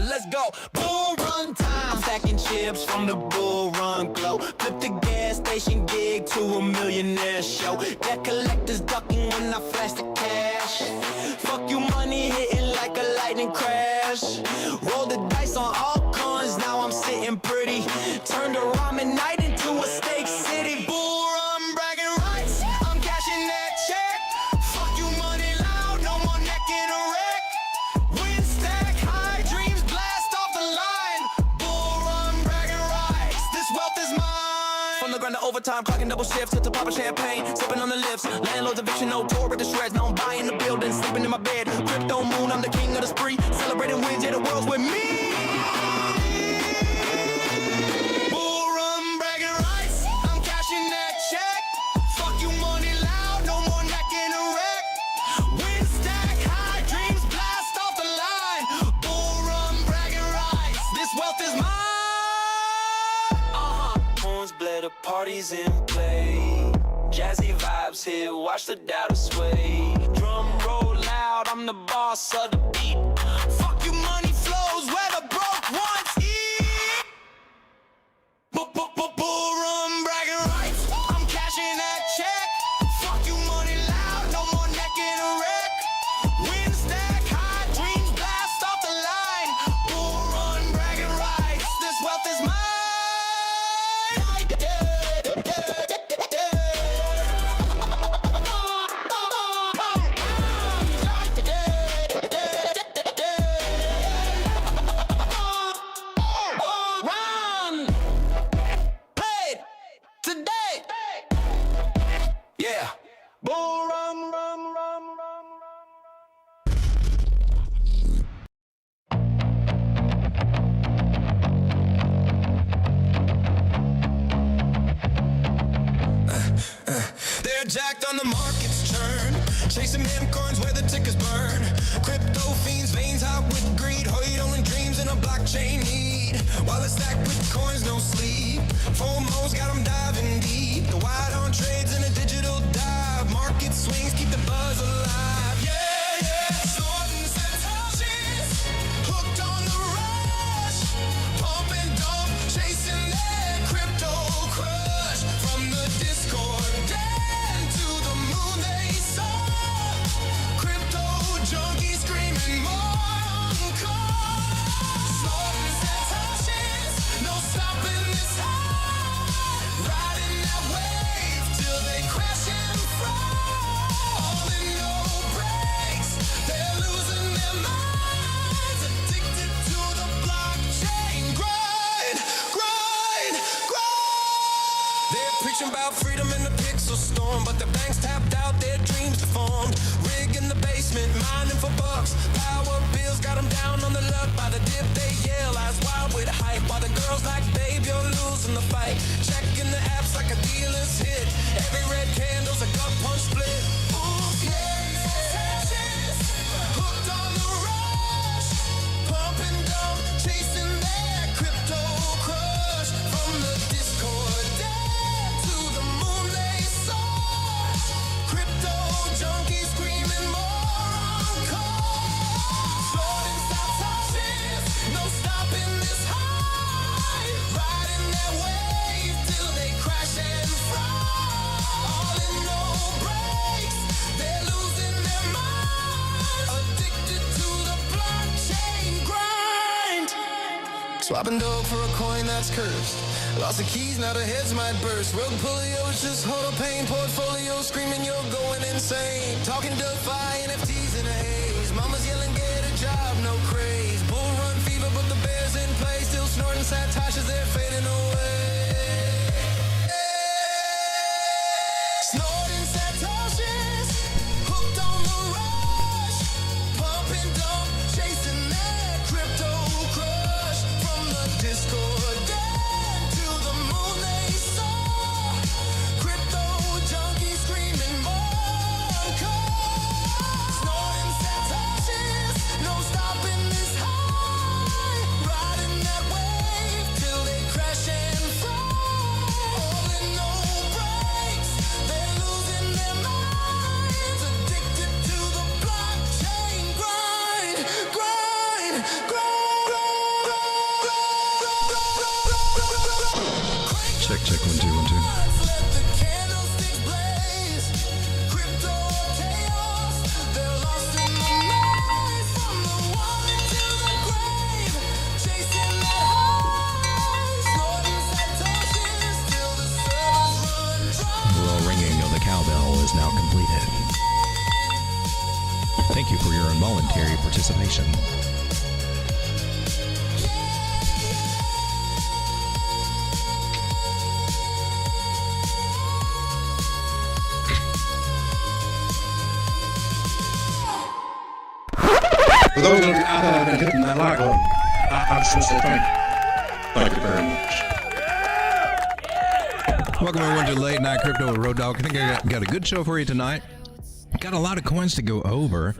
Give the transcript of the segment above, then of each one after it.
let's go. Bull run time. I'm stacking chips from the bull run glow. Flip the gas station gig to a millionaire show. Debt collectors ducking when I flash the cash. Fuck you money hitting like a lightning crash. Roll the dice on altcoins, now I'm sitting pretty. Turned a ramen night into a steak city. Bull run bragging rights, I'm cashing that check. Fuck you money loud, no more neck in a wreck. Win stack high, dreams blast off the line. Bull run bragging rights, this wealth is mine. From the grind to overtime, clocking double shifts, to popping champagne, sipping on the lips. Landlord's eviction, no tour with the shreds. Now I'm buying the building, sleeping in my bed. Crypto moon, I'm the king of the spree. Celebrating wins, yeah, the world's with me. Bull run bragging rights, I'm cashing that check. Fuck you money loud, no more neck in a wreck. Win stack high, dreams blast off the line. Bull run bragging rights, this wealth is mine. Horns blare, the party's in play. Jazzy vibes here, watch the data sway. Drum roll loud, I'm the boss of the beat. Fuck you money flows where the broke ones eat. Bull run bragging rights, I'm cashing that check. Fuck you money loud, no more neck in a wreck. Win stack high, dreams blast off the line. Bull run bragging rights, this wealth is mine. Yeah. Bull run, run, run, run, They're jacked on the market's churn, chasing meme coins where the tickers burn. Crypto fiends, veins hot with greed, hoidling dreams in a blockchain need. While it's stacked with coins, no sleep. FOMO's got them diving deep. The wide on trades in a digital dive. Market swings keep the buzz alive. Yeah, yeah. Snorting satoshis, hooked on the rush. Pump and dump, chasing that crypto crush. From the Discord down to the moon they saw. Crypto junkies screaming more on call. Snorting satoshis, no stopping this high. Riding that wave till they crash and fall. All in no brakes, they're losing their minds. Addicted to the blockchain grind, grind, grind. They're preaching about freedom in the pixel storm, but the banks tapped out, their dreams deformed. Rig in the basement, mining for bucks. Power bills got them down on the luck. By the dip they yell, eyes wild with hype. While the girls like, babe, you're losing the fight. Checking the apps like a dealer's hit. Every red candle's a gut punch split. Ooh, yeah. Hooked on the rush. Pump and dump, chasing that crypto crush. From the Discord down to the moon they saw. Crypto junkies screaming more on call. Floating satoshis, no stopping this high. Riding that wave till they crash and fall. All in no brakes, they're losing their minds. Addicted to the blockchain grind. Swapping dope for a coin that's cursed. Lost the keys, now the heads might burst. Rogue polios, just hold a pain portfolio, screaming you're going insane. Talking DeFi, NFTs in a haze. Mama's yelling, get a job, no craze. Bull run fever, but the bear's in play. Still snorting satoshis, they're fading away. Snorting satoshis, hooked on the rush. Pump and dump, chasing that crypto crush. From the Discord down to the moon they saw. Crypto junkies screaming more on call. Snorting Check, 1, 2, 1, 2. Let the candlesticks blaze. Crypto chaos. They're lost in the maze. From the wallet to the grave. Chasing that high. Snorting satoshis till the servers run The little ringing of the cowbell is now completed. Thank you for your involuntary participation. For those of you out there that have been hitting that like button, I just want to say thank you very much. Welcome everyone to Late Night Crypto with Road Dogg. I think I got a good show for you tonight. Got a lot of coins to go over.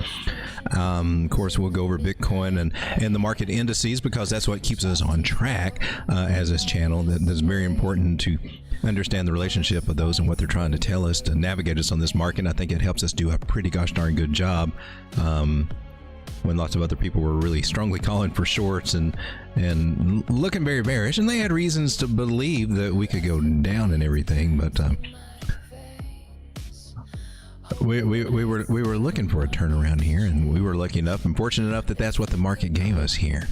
Of course, we'll go over Bitcoin and the market indices because that's what keeps us on track as this channel. That's very important to understand the relationship of those and what they're trying to tell us to navigate us on this market. I think it helps us do a pretty gosh darn good job. When lots of other people were really strongly calling for shorts and looking very bearish, and they had reasons to believe that we could go down and everything, but we were looking for a turnaround here, and we were lucky enough and fortunate enough that that's what the market gave us here.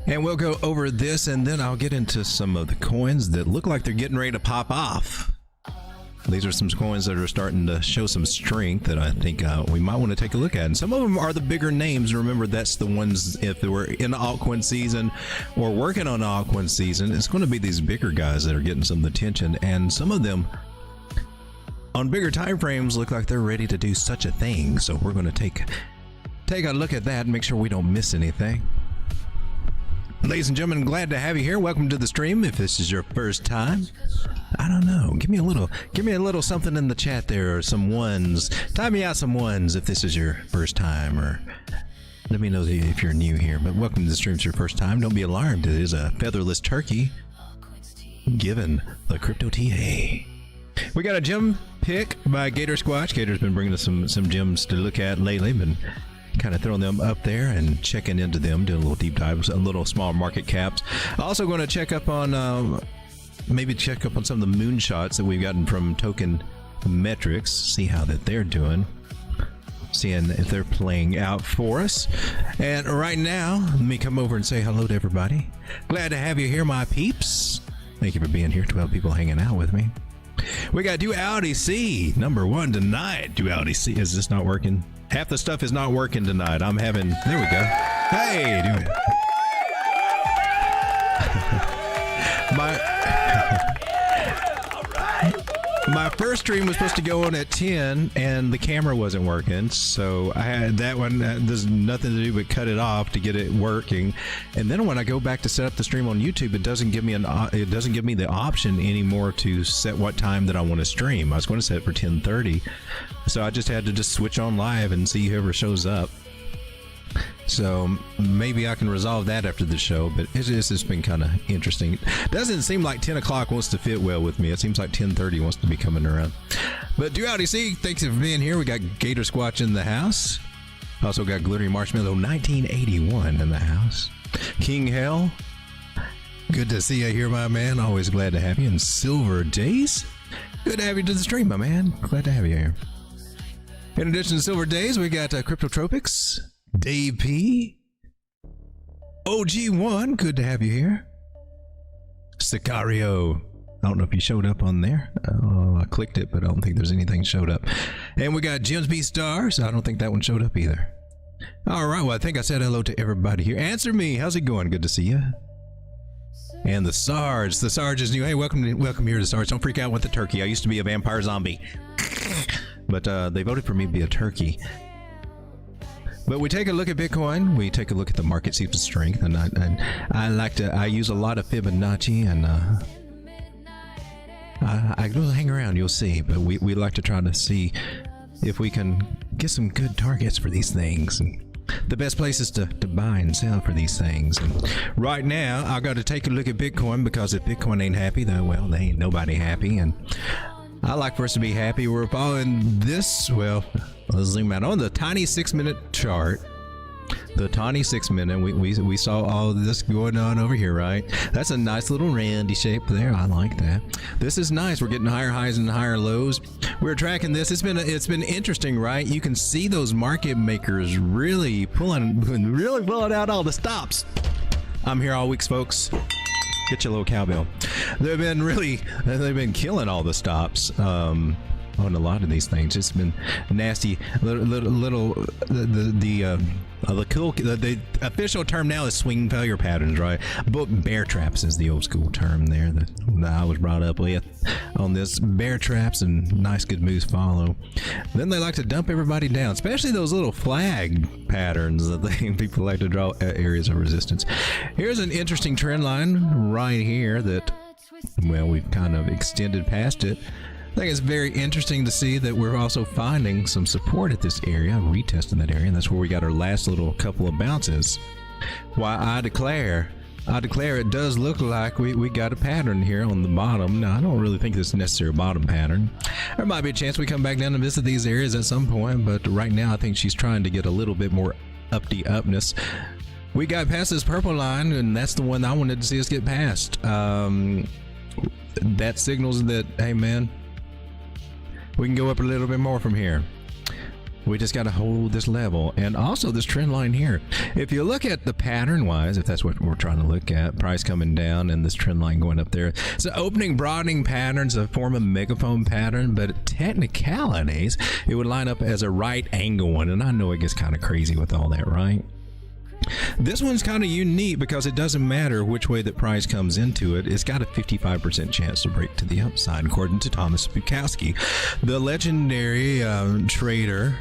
And we'll go over this, and then I'll get into some of the coins that look like they're getting ready to pop off. These are some coins that are starting to show some strength that I think we might want to take a look at. And some of them are the bigger names. Remember, that's the ones, if they were in the altcoin season or working on altcoin season, it's going to be these bigger guys that are getting some attention. And some of them on bigger time frames look like they're ready to do such a thing. So we're going to take a look at that and make sure we don't miss anything. Ladies and gentlemen, glad to have you here. Welcome to the stream. If this is your first time, I don't know, give me a little something in the chat there, or some ones. Time me out some ones if this is your first time, or let me know if you're new here. But welcome to the stream. If it's your first time, don't be alarmed. It is a featherless turkey given the Crypto TA. We got a gem pick by Gator Squatch. Gator's been bringing us some gems to look at lately. Been kind of throwing them up there and checking into them, doing a little deep dives, a little small market caps. Also going to check up on maybe check up on some of the moonshots that we've gotten from Tokenmetrics, see how that they're doing, seeing if they're playing out for us. And right now, let me come over and say hello to everybody. Glad to have you here, my peeps. Thank you for being here. 12 people hanging out with me. We got Duality C, number 1 tonight. Duality C, is this not working? Half the stuff is not working tonight. I'm having, there we go. Hey, dude. My first stream was supposed to go on at 10 and the camera wasn't working, so I had that one. There's nothing to do but cut it off to get it working. And then when I go back to set up the stream on YouTube, it doesn't give me the option anymore to set what time that I want to stream. I was going to set it for 10:30, so I just had to switch on live and see whoever shows up. So maybe I can resolve that after the show, but it's just been kind of interesting. Doesn't seem like 10 o'clock wants to fit well with me. It seems like 10:30 wants to be coming around. But Duality C, thanks for being here. We got Gator Squatch in the house. Also got Glittery Marshmallow 1981 in the house. King Hell, good to see you here, my man. Always glad to have you. And Silver Days, good to have you to the stream, my man. Glad to have you here. In addition to Silver Days, we got Cryptotropics, Dave P, OG1, good to have you here. Sicario, I don't know if you showed up on there. Oh, I clicked it, but I don't think there's anything showed up. And we got Gems B Stars. I don't think that one showed up either. All right, well, I think I said hello to everybody here. Answer me, how's it going? Good to see you. And the Sarge is new. Hey, welcome here to Sarge. Don't freak out with the turkey. I used to be a vampire zombie, but they voted for me to be a turkey. But we take a look at Bitcoin. We take a look at the market, see its strength, and I use a lot of Fibonacci, and I will hang around. You'll see, but we like to try to see if we can get some good targets for these things, and the best places to buy and sell for these things. And right now, I got to take a look at Bitcoin, because if Bitcoin ain't happy, then well, they ain't nobody happy, and I like for us to be happy. We're following this. Well, let's zoom out on the tiny 6-minute chart. The tawny 6 minute, we saw all of this going on over here, right? That's a nice little roundy shape there. I like that. This is nice. We're getting higher highs and higher lows. We're tracking this. It's been interesting, right? You can see those market makers really pulling out all the stops. I'm here all week, folks. Get your little cowbell. They've been killing all the stops. On a lot of these things, it's been nasty. The official term now is swing failure patterns, right? But bear traps is the old school term there that I was brought up with on this. Bear traps and nice good moves follow. Then they like to dump everybody down, especially those little flag patterns that people like to draw areas of resistance. Here's an interesting trend line right here that, well, we've kind of extended past it. I think it's very interesting to see that we're also finding some support at this area, retesting that area, and that's where we got our last little couple of bounces. Why, I declare it does look like we got a pattern here on the bottom. Now, I don't really think this is necessarily a bottom pattern. There might be a chance we come back down and visit these areas at some point, but right now I think she's trying to get a little bit more upness. We got past this purple line, and that's the one I wanted to see us get past. That signals that, hey man, we can go up a little bit more from here. We just got to hold this level, and also this trend line here. If you look at the pattern wise, if that's what we're trying to look at, price coming down and this trend line going up there. So opening broadening patterns a form of megaphone pattern, but technicalities, it would line up as a right angle one, and I know it gets kind of crazy with all that, right? This one's kind of unique because it doesn't matter which way that price comes into it. It's got a 55% chance to break to the upside, according to Thomas Bukowski, the legendary trader,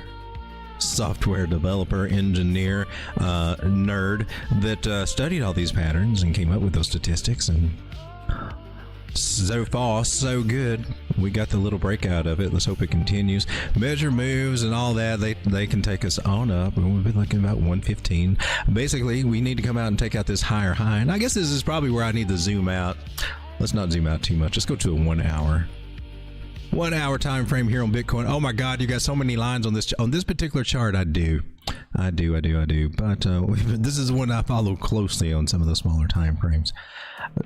software developer, engineer, nerd that studied all these patterns and came up with those statistics. And so far, so good. We got the little breakout of it. Let's hope it continues. Measure moves and all that, they can take us on up. We've been looking about 115. Basically, we need to come out and take out this higher high. And I guess this is probably where I need to zoom out. Let's not zoom out too much. Let's go to a 1 hour. 1 hour time frame here on Bitcoin. Oh my God, you got so many lines on this particular chart. I do. But this is one I follow closely on some of the smaller time frames.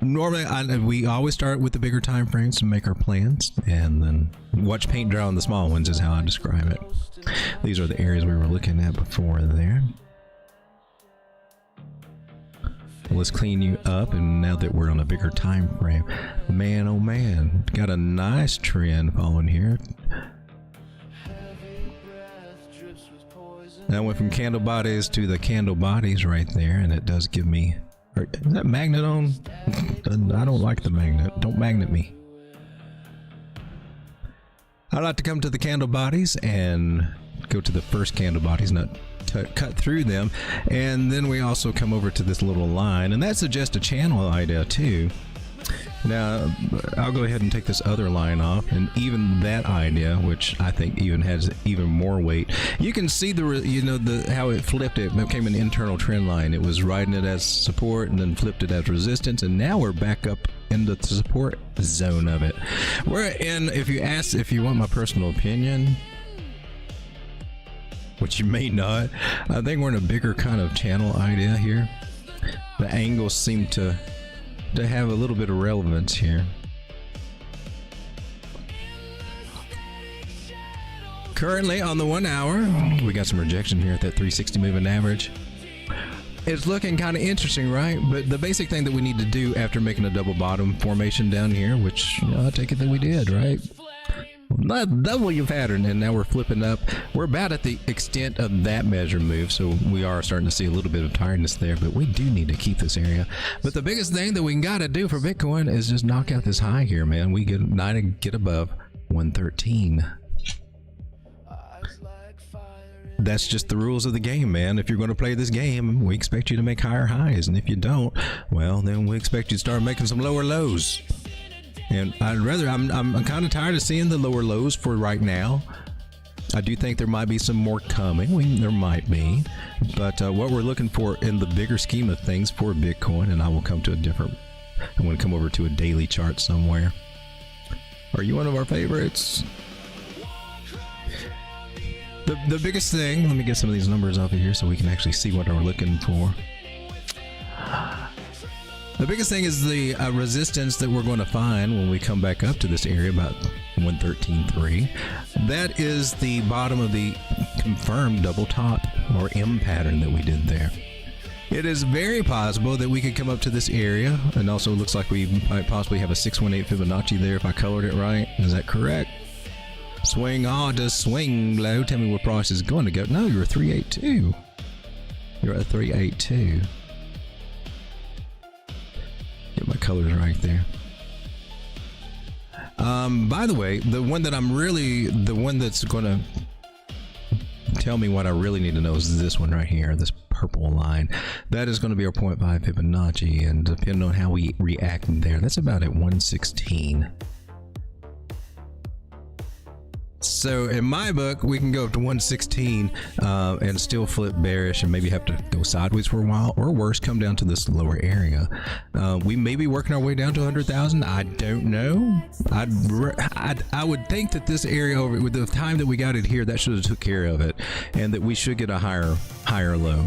Normally, we always start with the bigger time frames to make our plans, and then watch paint dry on the small ones is how I describe it. These are the areas we were looking at before there. Let's clean you up, and now that we're on a bigger time frame, man, oh man, got a nice trend following here. Now I went from candle bodies to the candle bodies right there, and it does give me. Is that magnet on? I don't like the magnet. Don't magnet me. I like to come to the candle bodies and go to the first candle bodies, not cut through them, and then we also come over to this little line, and that suggests a channel idea too. Now I'll go ahead and take this other line off, and even that idea, which I think even has even more weight. You can see how it flipped. It became an internal trend line. It was riding it as support and then flipped it as resistance, and now we're back up into the support zone of it. We're in, if you want my personal opinion, which you may not, I think we're in a bigger kind of channel idea here. The angles seem to have a little bit of relevance here. Currently on the 1 hour, we got some rejection here at that 360 moving average. It's looking kind of interesting, right? But the basic thing that we need to do after making a double bottom formation down here, which I take it that we did, right? Not double your pattern, and now we're flipping up. We're about at the extent of that measure move, so we are starting to see a little bit of tiredness there, but we do need to keep this area. But the biggest thing that we gotta do for Bitcoin is just knock out this high here, man. We get above 113. That's just the rules of the game, man. If you're going to play this game, we expect you to make higher highs, and if you don't, well, then we expect you to start making some lower lows. And I'm kind of tired of seeing the lower lows for right now. I do think there might be some more coming. There might be. But what we're looking for in the bigger scheme of things for Bitcoin, and I will come to I'm going to come over to a daily chart somewhere. Are you one of our favorites? The biggest thing, let me get some of these numbers off of here so we can actually see what we're looking for. The biggest thing is the resistance that we're going to find when we come back up to this area, about 113.3. That is the bottom of the confirmed double top or M pattern that we did there. It is very possible that we could come up to this area, and also looks like we might possibly have a 618 Fibonacci there if I colored it right. Is that correct? Swing hard to swing low. Tell me where price is going to go. No, you're a 382. You're at 382. Get my colors right there. By the way, the one that's going to tell me what I really need to know is this one right here, this purple line. That is going to be our 0.5 Fibonacci, and depending on how we react there, that's about at 116. So in my book, we can go up to 116 and still flip bearish and maybe have to go sideways for a while, or worse, come down to this lower area. We may be working our way down to 100,000. I don't know. I would think that this area over with the time that we got it here, that should have took care of it, and that we should get a higher low.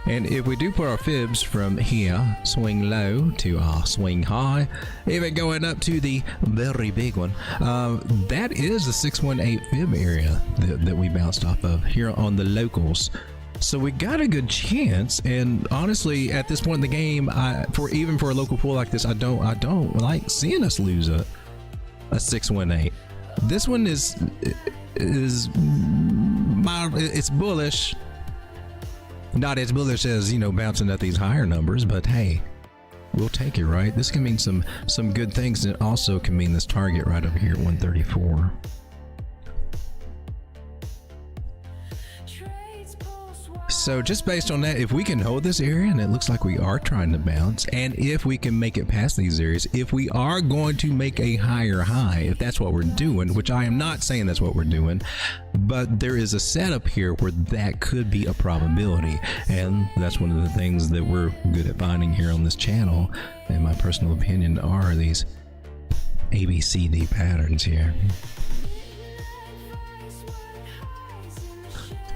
And if we do put our fibs from here, swing low to our swing high, even going up to the very big one, that is the 618 fib area that we bounced off of here on the locals. So we got a good chance, and honestly, at this point in the game, even for a local pool like this, I don't like seeing us lose a 618. This one is it's bullish. Not as bullish as, bouncing at these higher numbers, but hey, we'll take it, right? This can mean some good things, and it also can mean this target right over here at 134. So just based on that, if we can hold this area, and it looks like we are trying to bounce, and if we can make it past these areas, if we are going to make a higher high, if that's what we're doing, which I am not saying that's what we're doing, but there is a setup here where that could be a probability, and that's one of the things that we're good at finding here on this channel, in my personal opinion, are these ABCD patterns here.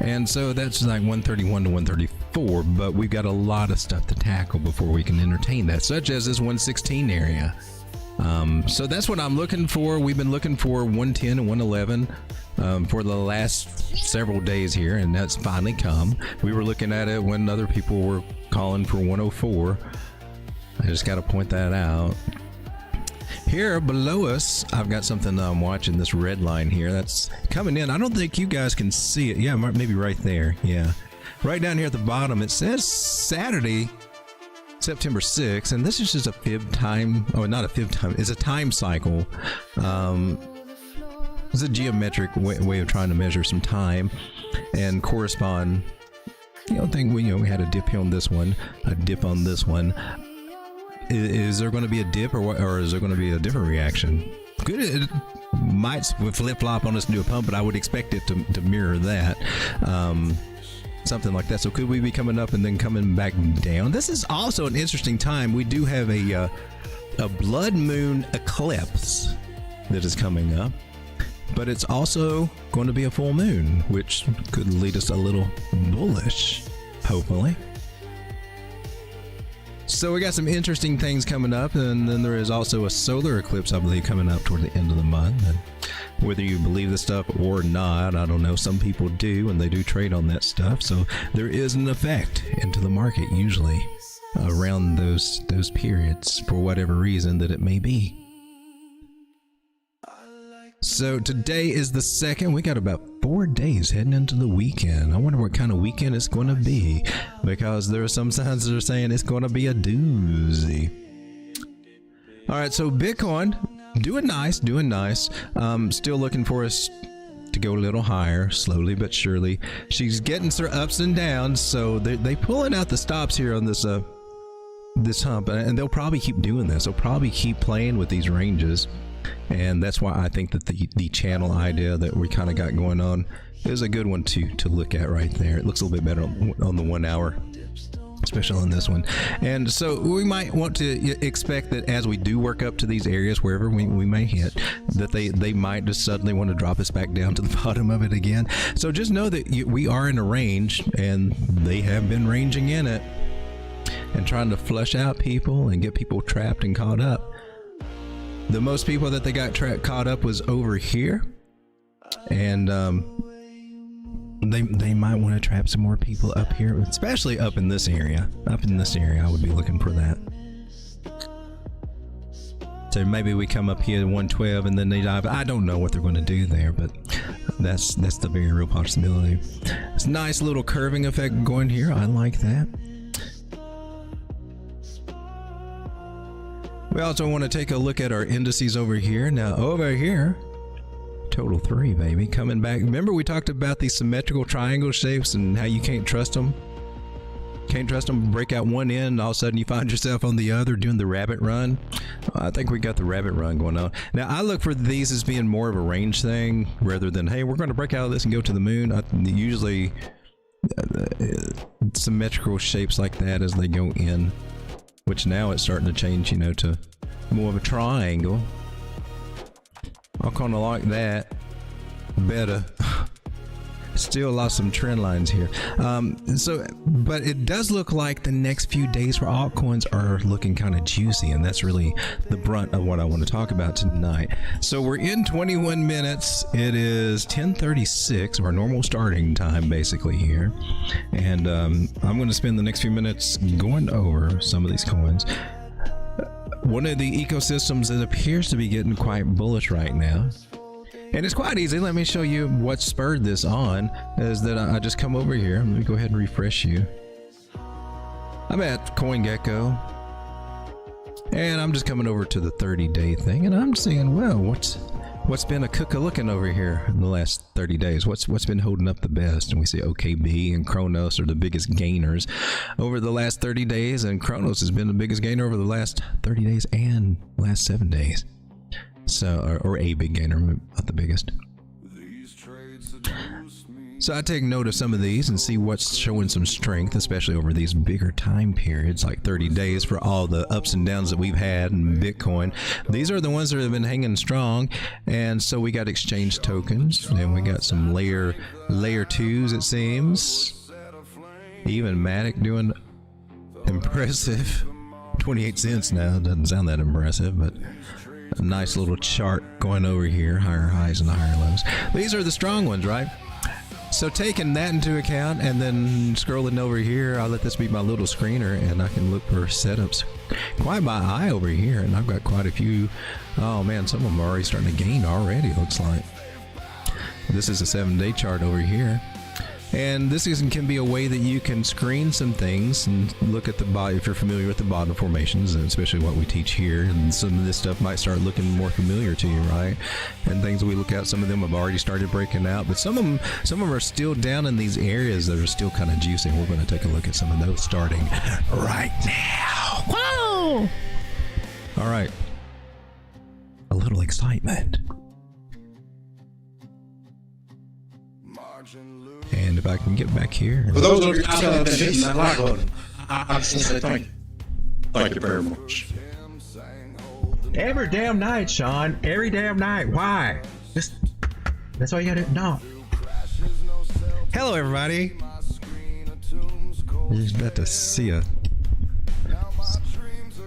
And so that's like 131 to 134, but we've got a lot of stuff to tackle before we can entertain that, such as this 116 area. So that's what I'm looking for. We've been looking for 110 and 111 for the last several days here, and that's finally come. We were looking at it when other people were calling for 104. I just got to point that out. Here below us, I've got something I'm watching, this red line here that's coming in. I don't think you guys can see it. Yeah, maybe right there. Yeah. Right down here at the bottom, it says Saturday, September 6th, and this is just a fib time. Oh, not a fib time. It's a time cycle. It's a geometric way of trying to measure some time and correspond. I think we had a dip here on this one, a dip on this one. Is there going to be a dip, or is there going to be a different reaction? It might flip-flop on us and do a pump, but I would expect it to mirror that. Something like that. So could we be coming up and then coming back down? This is also an interesting time. We do have a blood moon eclipse that is coming up, but it's also going to be a full moon, which could lead us a little bullish, hopefully. So we got some interesting things coming up, and then there is also a solar eclipse, I believe, coming up toward the end of the month. And whether you believe this stuff or not, I don't know. Some people do, and they do trade on that stuff. So there is an effect into the market usually around those periods for whatever reason that it may be. So today is the 2nd. We got about 4 days heading into the weekend. I wonder what kind of weekend it's going to be, because there are some signs that are saying it's going to be a doozy. All right, so Bitcoin doing nice. Still looking for us to go a little higher, slowly but surely. She's getting her ups and downs, so they pulling out the stops here on this this hump, and they'll probably keep doing this. They'll probably keep playing with these ranges. And that's why I think that the channel idea that we kind of got going on is a good one to look at right there. It looks a little bit better on the 1 hour. especially on this one. And so we might want to expect that as we do work up to these areas, wherever we may hit, that they might just suddenly want to drop us back down to the bottom of it again. So just know that we are in a range, and they have been ranging in it and trying to flush out people and get people trapped and caught up. The most people that they got caught up was over here, and they might want to trap some more people up here, especially up in this area. Up in this area, I would be looking for that. So maybe we come up here to 112 and then they dive. I don't know what they're going to do there, but that's the very real possibility. It's a nice little curving effect going here. I like that. We also want to take a look at our indices over here. Now over here, total 3, baby, coming back. Remember we talked about these symmetrical triangle shapes and how you can't trust them? Can't trust them. Break out one end, and all of a sudden you find yourself on the other doing the rabbit run. I think we got the rabbit run going on. Now I look for these as being more of a range thing rather than, hey, we're going to break out of this and go to the moon. Usually symmetrical shapes like that as they go in, which now it's starting to change, you know, to more of a triangle. I kind of like that better. Still lost some trend lines here. But it does look like the next few days for altcoins are looking kind of juicy, and that's really the brunt of what I want to talk about tonight. So we're in 21 minutes. It is 10:36, our normal starting time basically here. And I'm going to spend the next few minutes going over some of these coins. One of the ecosystems that appears to be getting quite bullish right now, and it's quite easy. Let me show you what spurred this on, is that I just come over here. Let me go ahead and refresh you. I'm at CoinGecko, and I'm just coming over to the 30-day thing, and I'm seeing, well, what's been a looking over here in the last 30 days? What's been holding up the best? And we see OKB and Kronos are the biggest gainers over the last 30 days, and Kronos has been the biggest gainer over the last 30 days and last 7 days. So, or a big gainer, not the biggest. So I take note of some of these and see what's showing some strength, especially over these bigger time periods, like 30 days for all the ups and downs that we've had in Bitcoin. These are the ones that have been hanging strong. And so we got exchange tokens, and we got some layer 2s, it seems. Even Matic doing impressive. 28 cents now. Doesn't sound that impressive, but a nice little chart going over here, higher highs and higher lows. These are the strong ones, right? So taking that into account and then scrolling over here, I'll let this be my little screener, and I can look for setups quite by eye over here, and I've got quite a few. Oh man, some of them are already starting to gain already, looks like. This is a 7-day chart over here. And this can be a way that you can screen some things and look at the bottom, if you're familiar with the bottom formations, and especially what we teach here. And some of this stuff might start looking more familiar to you, right? And things that we look at, some of them have already started breaking out, but some of them are still down in these areas that are still kind of juicy. We're going to take a look at some of those starting right now. Whoa! All right. A little excitement. And if I can get back here. For those of you out there that have been hitting that like button, I just want to say thank you. Thank you very much. Every damn night, Sean. Every damn night. Why? That's all you gotta do. No. Hello, everybody. You're about to see a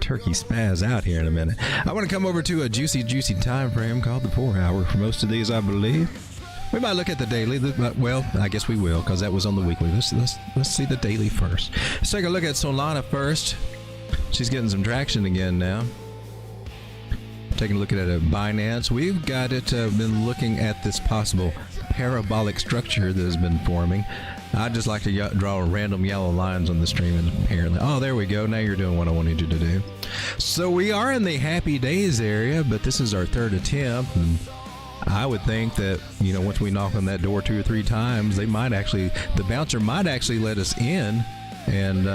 turkey spaz out here in a minute. I want to come over to a juicy time frame called the 4 hour for most of these, I believe. We might look at the daily, well, I guess we will, because that was on the weekly. Let's see the daily first. Let's take a look at Solana first. She's getting some traction again now. Taking a look at it at Binance. We've got it, been looking at this possible parabolic structure that has been forming. I'd just like to draw random yellow lines on the stream, and apparently, oh, there we go. Now you're doing what I wanted you to do. So we are in the happy days area, but this is our 3rd attempt, and I would think that, you know, once we knock on that door 2 or 3 times, the bouncer might actually let us in, and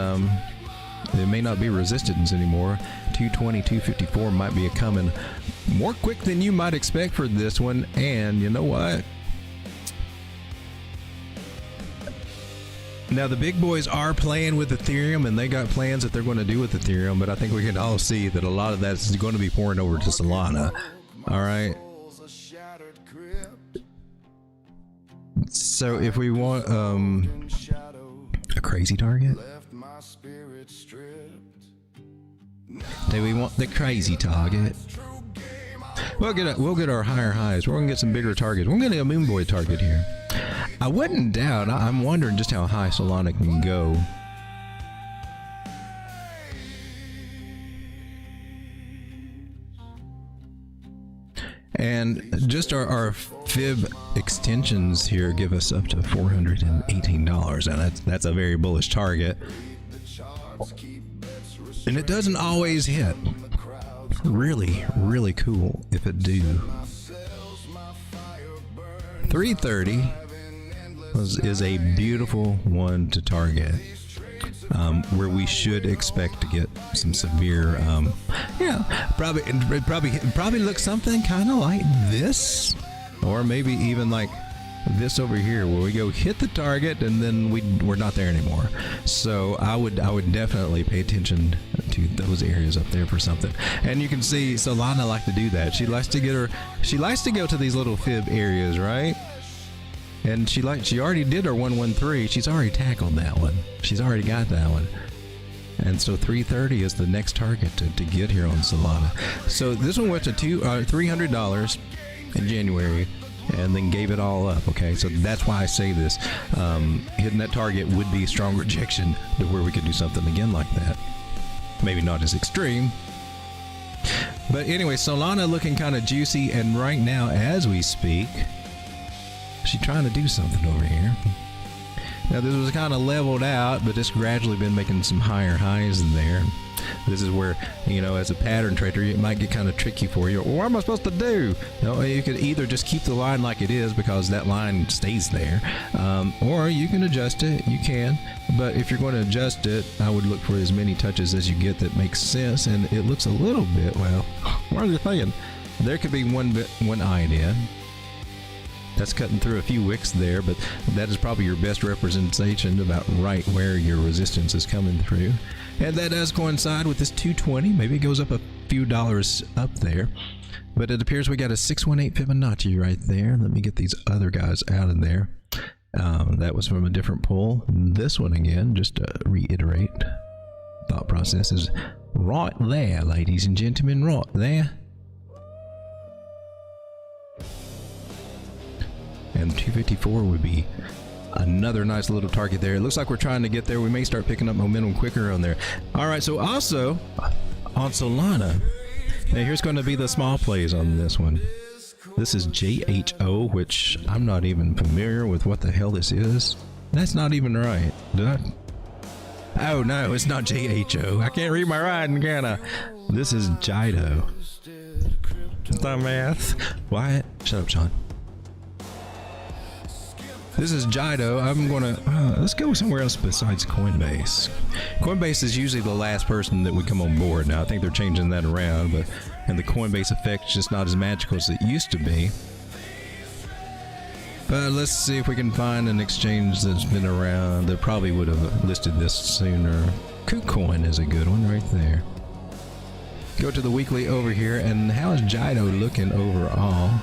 it may not be resistance anymore. 220, 254 might be coming more quick than you might expect for this one. And you know what? Now, the big boys are playing with Ethereum, and they got plans that they're going to do with Ethereum, but I think we can all see that a lot of that is going to be pouring over to Solana. All right. So if we want a crazy target, do we want the crazy target? We'll get our higher highs. We're gonna get some bigger targets. We're gonna get a moon boy target here. I wouldn't doubt. I'm wondering just how high Solana can go. And just our fib extensions here give us up to $418. Now that's a very bullish target. And it doesn't always hit. Really, really cool if it do. 330 is a beautiful one to target. Where we should expect to get some severe, probably looks something kind of like this, or maybe even like this over here, where we go hit the target and then we're not there anymore. So I would definitely pay attention to those areas up there for something. And you can see Solana like to do that. She likes to go to these little fib areas, right? And she already did her 113. She's already tackled that one. She's already got that one. And so 330 is the next target to get here on Solana. So this one went to $300 in January and then gave it all up. Okay, so that's why I say this. Hitting that target would be strong rejection to where we could do something again like that. Maybe not as extreme. But anyway, Solana looking kind of juicy, and right now as we speak, she's trying to do something over here. Now this was kind of leveled out, but it's gradually been making some higher highs in there. This is where, you know, as a pattern trader, it might get kind of tricky for you. What am I supposed to do? You know, you could either just keep the line like it is because that line stays there, or you can adjust it. You can, but if you're going to adjust it, I would look for as many touches as you get that makes sense. And it looks a little bit, well, what are you thinking? There could be one idea. That's cutting through a few wicks there, but that is probably your best representation about right where your resistance is coming through. And that does coincide with this 220. Maybe it goes up a few dollars up there, but it appears we got a 618 Fibonacci right there. Let me get these other guys out of there. That was from a different pull. This one again, just to reiterate, thought process is right there, ladies and gentlemen, right there. And 254 would be another nice little target there. It looks like we're trying to get there. We may start picking up momentum quicker on there. All right, so also on Solana, now here's going to be the small plays on this one. This is JHO, which I'm not even familiar with what the hell this is. That's not even right. Did I? Oh no, it's not JHO. I can't read my writing, can I? This is JIDO. Dumbass. Wyatt, shut up, Sean. This is JIDO. I'm gonna let's go somewhere else besides Coinbase. Coinbase is usually the last person that would come on board. Now I think they're changing that around, and the Coinbase effect is just not as magical as it used to be. But let's see if we can find an exchange that's been around that probably would have listed this sooner. KuCoin is a good one right there. Go to the weekly over here, and how is JIDO looking overall?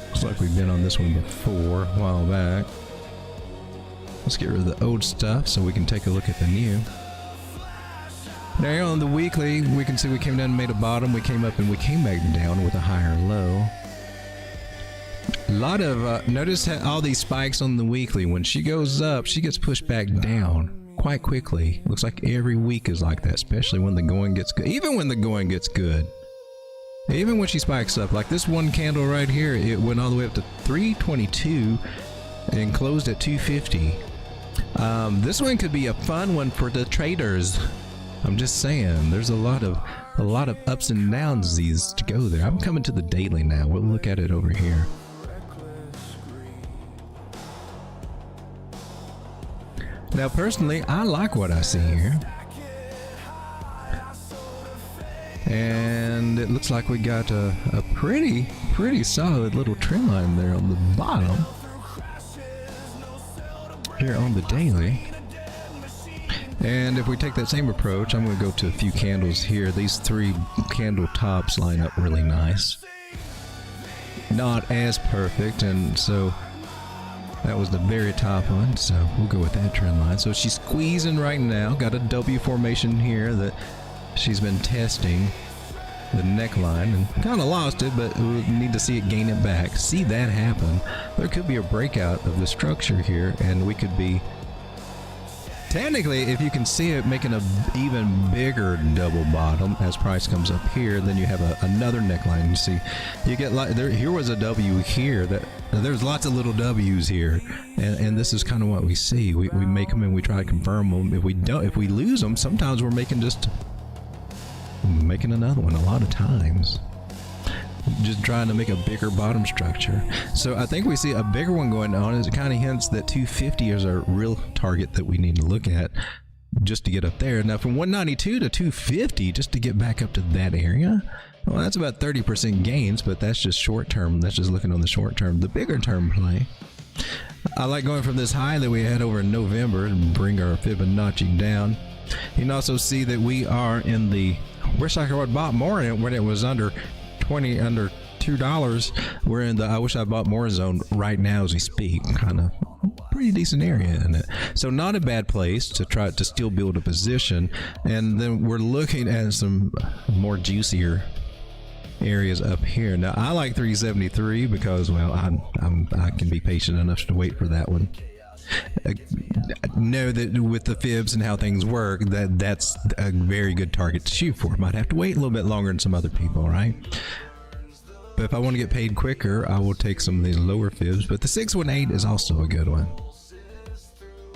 Looks like we've been on this one before, a while back. Let's get rid of the old stuff so we can take a look at the new. Now here on the weekly, we can see we came down and made a bottom, we came up and we came back down with a higher low. A lot of, notice all these spikes on the weekly. When she goes up, she gets pushed back down quite quickly. Looks like every week is like that, especially when the going gets good. Even when the going gets good. Even when she spikes up, like this one candle right here, it went all the way up to 322 and closed at 250. This one could be a fun one for the traders. I'm just saying, there's a lot of ups and downs these to go there. I'm coming to the daily now. We'll look at it over here. Now, personally, I like what I see here. And it looks like we got a pretty solid little trend line there on the bottom. here on the daily. And if we take that same approach, I'm going to go to a few candles here. These 3 candle tops line up really nice. Not as perfect, and so that was the very top one, so we'll go with that trend line. So she's squeezing right now. Got a W formation here that she's been testing the neckline and kind of lost it, but we need to see it gain it back. See that happen. There could be a breakout of the structure here, and we could be technically, if you can see it, making a even bigger double bottom as price comes up here. Then you have another neckline. You see, you get like here was a W here. That there's lots of little W's here, and this is kind of what we see. We make them and we try to confirm them. If we don't, if we lose them, sometimes we're making another one. A lot of times, just trying to make a bigger bottom structure. So I think we see a bigger one going on. It kind of hints that 250 is our real target that we need to look at just to get up there. Now from 192 to 250, just to get back up to that area, well, that's about 30% gains, but that's just short term. That's just looking on the short term. The bigger term play, I like going from this high that we had over in November and bring our Fibonacci down. You can also see that we are in the, wish I could have bought more in it when it was under $2. We're in the I wish I bought more zone right now as we speak. Kind of pretty decent area in it, so not a bad place to try to still build a position. And then we're looking at some more juicier areas up here. Now I like 373 because, well, I can be patient enough to wait for that one. Know that with the fibs and how things work, that's a very good target to shoot for. Might have to wait a little bit longer than some other people, right? But if I want to get paid quicker, I will take some of these lower fibs. But the 618 is also a good one,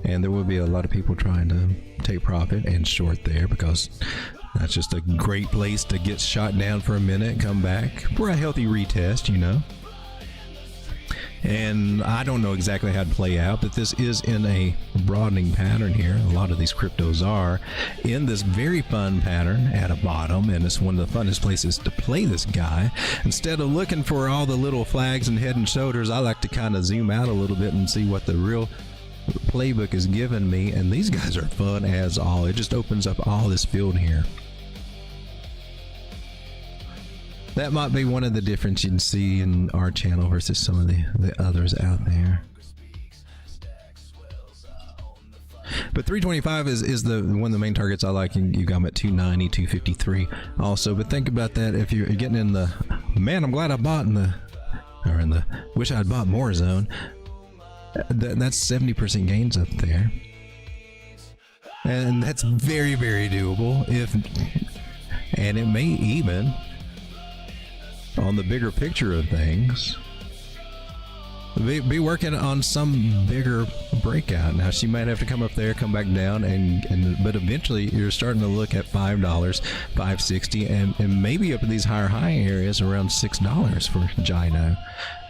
and there will be a lot of people trying to take profit and short there because that's just a great place to get shot down for a minute, come back for a healthy retest, you know. And I don't know exactly how to play out, but this is in a broadening pattern here. A lot of these cryptos are in this very fun pattern at a bottom, and it's one of the funnest places to play this guy. Instead of looking for all the little flags and head and shoulders, I like to kind of zoom out a little bit and see what the real playbook is giving me, and these guys are fun as all. It just opens up all this field here. That might be one of the differences you can see in our channel versus some of the others out there. But 325 is the one of the main targets I like. You got them at 290, 253 also. But think about that if you're getting in the, man, I'm glad I bought in the wish I'd bought more zone. That's 70% gains up there. And that's very, very doable. And it may even, on the bigger picture of things, be working on some bigger breakout. Now she might have to come up there, come back down, but eventually you're starting to look at $5, $5.60, and maybe up in these high areas around $6 for Gino.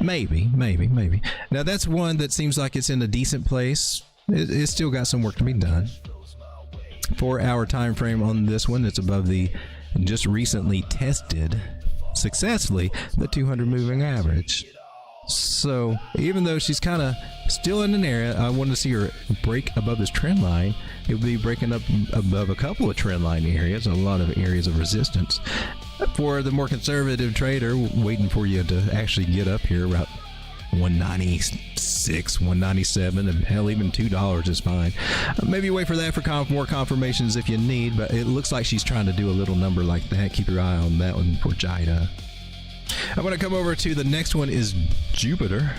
Maybe. Now that's one that seems like it's in a decent place. It's still got some work to be done. 4 hour time frame on this one. It's above the just recently tested successfully the 200 moving average. So even though she's kind of still in an area, I want to see her break above this trend line. It would be breaking up above a couple of trend line areas, a lot of areas of resistance. For the more conservative trader, waiting for you to actually get up here about 196, 197, and hell, even $2 is fine. Maybe wait for that for more confirmations if you need, but it looks like she's trying to do a little number like that. Keep your eye on that one for Jida. I'm going to come over to the next one is Jupiter.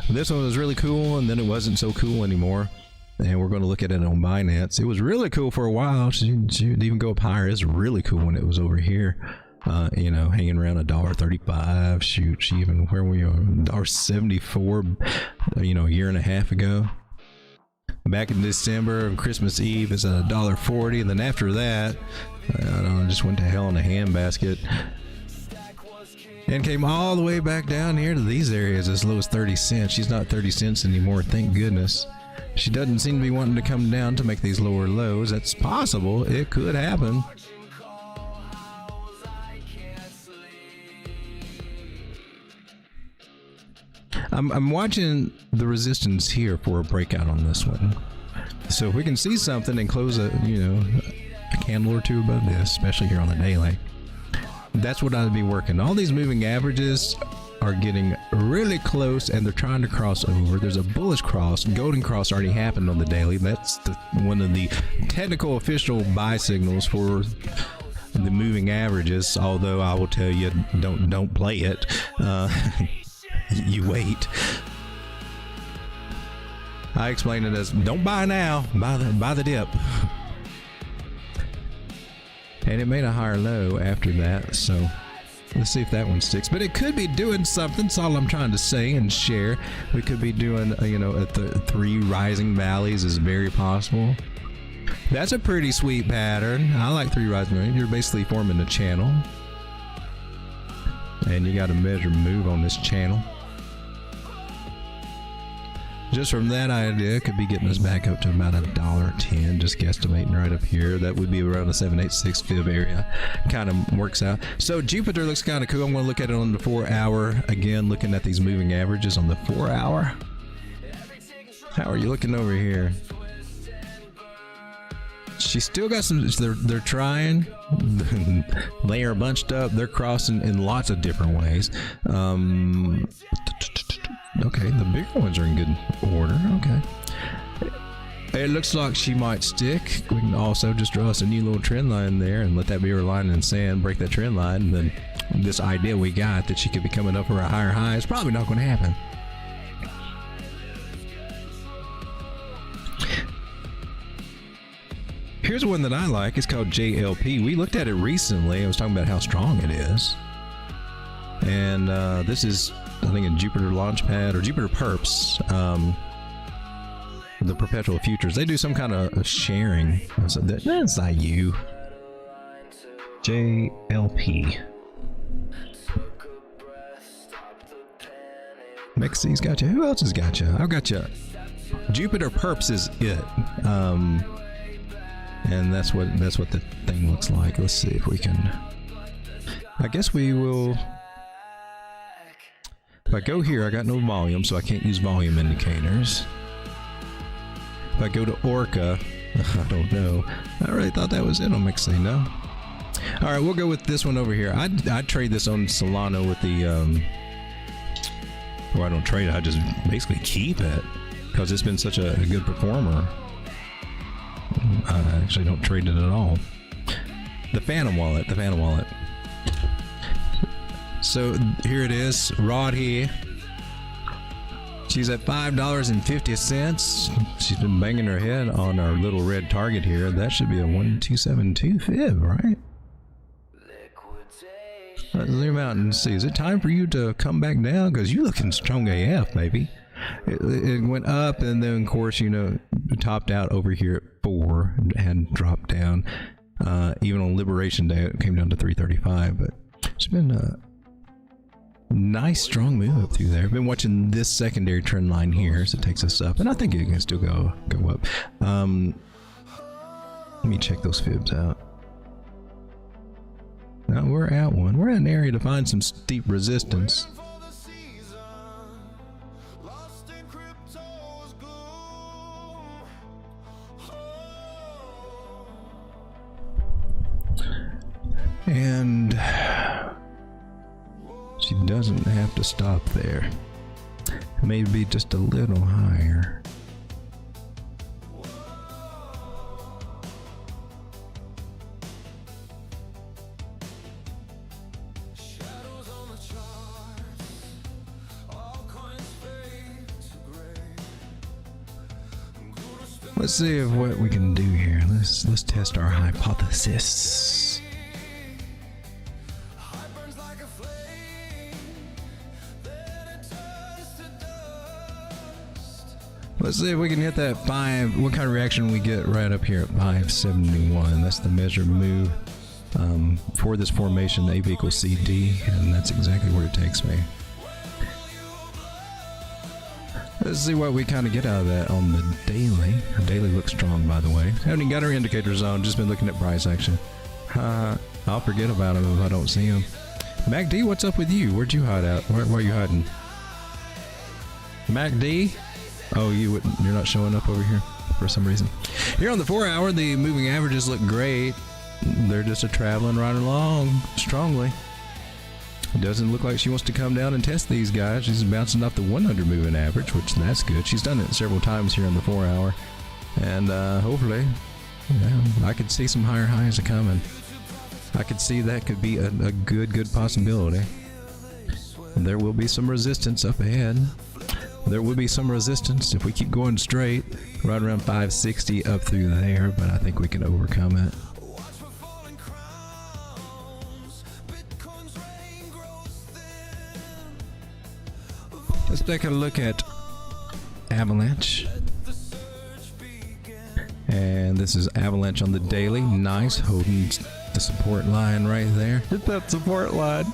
This one was really cool, and then it wasn't so cool anymore. And we're going to look at it on Binance. It was really cool for a while. She would even go up higher. It's really cool when it was over here. Hanging around $1.35. Shoot, she even, where were we? $1.74. A year and a half ago. Back in December of Christmas Eve, it's at $1.40, and then after that, I don't know, just went to hell in a handbasket, and came all the way back down here to these areas as low as 30 cents. She's not 30 cents anymore, thank goodness. She doesn't seem to be wanting to come down to make these lower lows. That's possible. It could happen. I'm watching the resistance here for a breakout on this one. So if we can see something and close a candle or two above this, especially here on the daily, that's what I'd be working. All these moving averages are getting really close and they're trying to cross over. There's a bullish cross, golden cross already happened on the daily. That's one of the technical official buy signals for the moving averages, although I will tell you, don't play it. You wait. I explain it as don't buy now, buy the dip. And it made a higher low after that, so let's see if that one sticks. But it could be doing something. That's all I'm trying to say and share. We could be doing, three rising valleys is very possible. That's a pretty sweet pattern. I like three rising valleys. You're basically forming a channel, and you got to measure move on this channel. Just from that idea, could be getting us back up to about $1.10, just guesstimating right up here. That would be around the 786 fib area. Kind of works out. So Jupiter looks kind of cool. I'm going to look at it on the 4 hour. Again, looking at these moving averages on the 4 hour. How are you looking over here? She's still got some, they're trying. They are bunched up. They're crossing in lots of different ways. Okay, the bigger ones are in good order. Okay. It looks like she might stick. We can also just draw us a new little trend line there and let that be her line in the sand, break that trend line, and then this idea we got that she could be coming up for a higher high is probably not going to happen. Here's one that I like. It's called JLP. We looked at it recently. I was talking about how strong it is. And this is, I think, a Jupiter Launchpad or Jupiter Perps, the perpetual futures. They do some kind of sharing. So that's not you. JLP. Mexi's got you. Who else has got you? I've got you. Jupiter Perps is it. And that's what the thing looks like. Let's see if we can. I guess we will. If I go here, I got no volume, so I can't use volume indicators. If I go to Orca, I don't know. I really thought that was it on Mixing, no? All right, we'll go with this one over here. I'd trade this on Solana with the, well, I don't trade it, I just basically keep it because it's been such a good performer. I actually don't trade it at all. The Phantom Wallet. So here it is, Rod here. She's at $5.50. She's been banging her head on our little red target here. That should be a 1272 fib, right? Let's zoom out and see. Is it time for you to come back down? Because you're looking strong AF, baby. It went up and then, of course, topped out over here at 4 and dropped down. Even on Liberation Day, it came down to 335. But it's been a nice, strong move up through there. I've been watching this secondary trend line here as it takes us up, and I think it can still go up. Let me check those fibs out. Now we're at one. We're in an area to find some steep resistance. And she doesn't have to stop there. Maybe just a little higher. Let's see if what we can do here. Let's test our hypothesis. Let's see if we can hit that 5. What kind of reaction we get right up here at 571. That's the measured move for this formation, AB equals CD, and that's exactly where it takes me. Let's see what we kind of get out of that on the daily. Our daily looks strong, by the way. Haven't even got our indicators on, just been looking at price action. I'll forget about him if I don't see him. MacD, what's up with you? Where'd you hide out? Where are you hiding? MACD. Oh, you're not showing up over here for some reason. Here on the 4 hour, the moving averages look great. They're just traveling right along strongly. It doesn't look like she wants to come down and test these guys. She's bouncing off the 100 moving average, which that's good. She's done it several times here on the 4 hour. And hopefully, I could see some higher highs are coming. I could see that could be a good possibility. There will be some resistance up ahead. There will be some resistance if we keep going straight, right around 560 up through there, but I think we can overcome it. Let's take a look at Avalanche. And this is Avalanche on the daily. Nice, holding the support line right there. Hit that support line.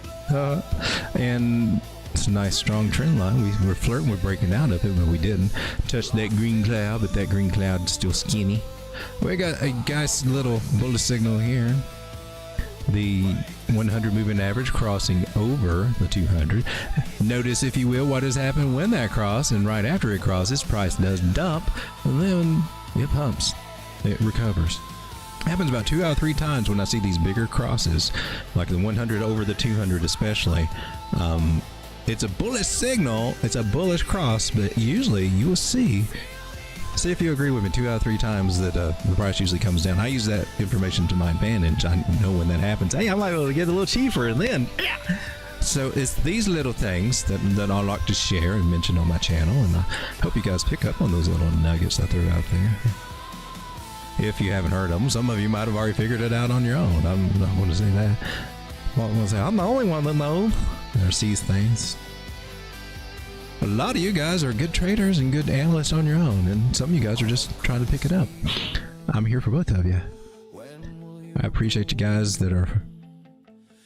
And it's a nice strong trend line. We were flirting with breaking out of it, but we didn't. Touch that green cloud, but that green cloud's still skinny. We got a nice little bullish signal here. The 100 moving average crossing over the 200. Notice, if you will, what has happened when that cross, and right after it crosses, price does dump, and then it pumps. It recovers. Happens about 2 out of 3 times when I see these bigger crosses, like the 100 over the 200 especially. It's a bullish signal, it's a bullish cross, but usually you will see if you agree with me, 2 out of 3 times that the price usually comes down. I use that information to my advantage. I know when that happens. Hey, I might be able to get a little cheaper, and then so it's these little things that I like to share and mention on my channel, and I hope you guys pick up on those little nuggets that they're out there. If you haven't heard of them, some of you might have already figured it out on your own. I'm not going to say that. I'm the only one that knows or sees things. A lot of you guys are good traders and good analysts on your own, and some of you guys are just trying to pick it up. I'm here for both of you. I appreciate you guys that are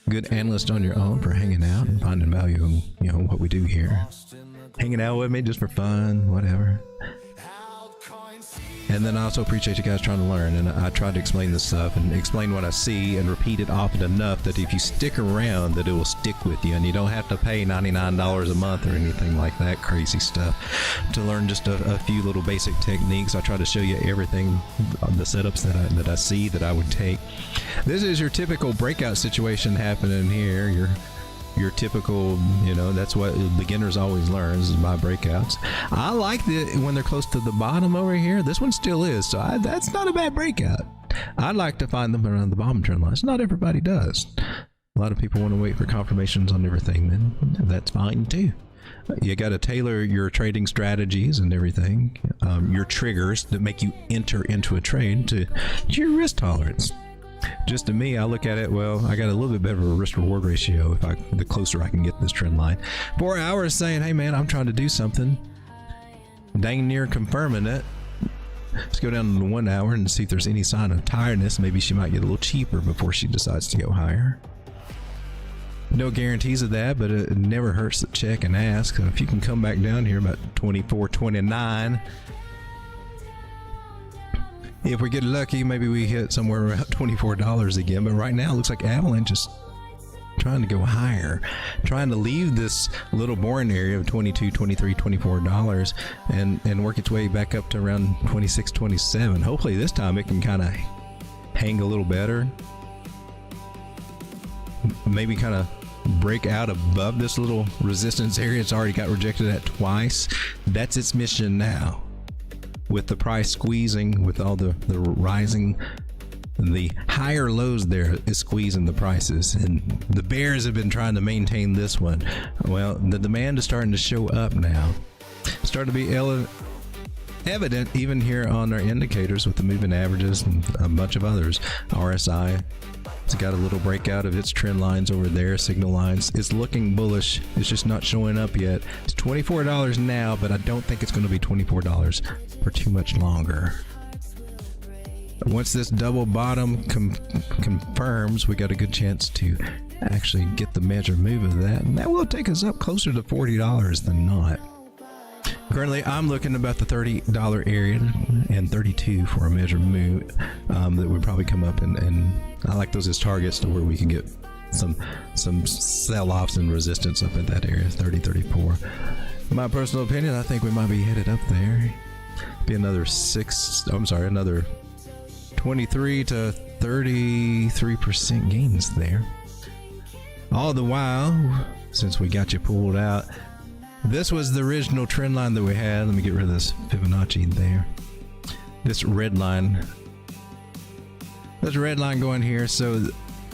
good analysts on your own for hanging out and finding value in what we do here. Hanging out with me just for fun, whatever. And then I also appreciate you guys trying to learn, and I try to explain this stuff and explain what I see and repeat it often enough that if you stick around, that it will stick with you, and you don't have to pay $99 a month or anything like that crazy stuff to learn just a few little basic techniques. I try to show you everything, the setups that I see that I would take. This is your typical breakout situation happening here. Your typical, that's what beginners always learn is by breakouts. I like when they're close to the bottom over here. This one still is, so that's not a bad breakout. I like to find them around the bottom trend lines. Not everybody does. A lot of people want to wait for confirmations on everything, then that's fine too. You got to tailor your trading strategies and everything, your triggers that make you enter into a trade to your risk tolerance. Just to me, I look at it, well, I got a little bit better of a risk-reward ratio the closer I can get this trend line. 4 hours saying, hey man, I'm trying to do something. Dang near confirming it. Let's go down to the 1 hour and see if there's any sign of tiredness. Maybe she might get a little cheaper before she decides to go higher. No guarantees of that, but it never hurts to check and ask. If you can come back down here about 24.29. If we get lucky, maybe we hit somewhere around $24 again. But right now, it looks like Avalanche is trying to go higher, trying to leave this little boring area of $22, $23, $24 and work its way back up to around $26, $27. Hopefully this time it can kind of hang a little better. Maybe kind of break out above this little resistance area. It's already got rejected at twice. That's its mission now. With the price squeezing, with all the rising, the higher lows there is squeezing the prices, and the bears have been trying to maintain this one. Well, the demand is starting to show up now. Starting to be evident even here on our indicators with the moving averages and a bunch of others. RSI, it's got a little breakout of its trend lines over there, signal lines. It's looking bullish. It's just not showing up yet. It's $24 now, but I don't think it's going to be $24 for too much longer. Once this double bottom confirms, we got a good chance to actually get the measure move of that, and that will take us up closer to $40 than not. Currently, I'm looking about the $30 area and 32 for a measure move that would probably come up, and I like those as targets to where we can get some sell-offs and resistance up at that area, 30, 34. My personal opinion, I think we might be headed up there. Be another 23 to 33% gains there. All the while, since we got you pulled out, this was the original trend line that we had. Let me get rid of this Fibonacci there. This red line. There's a red line going here, so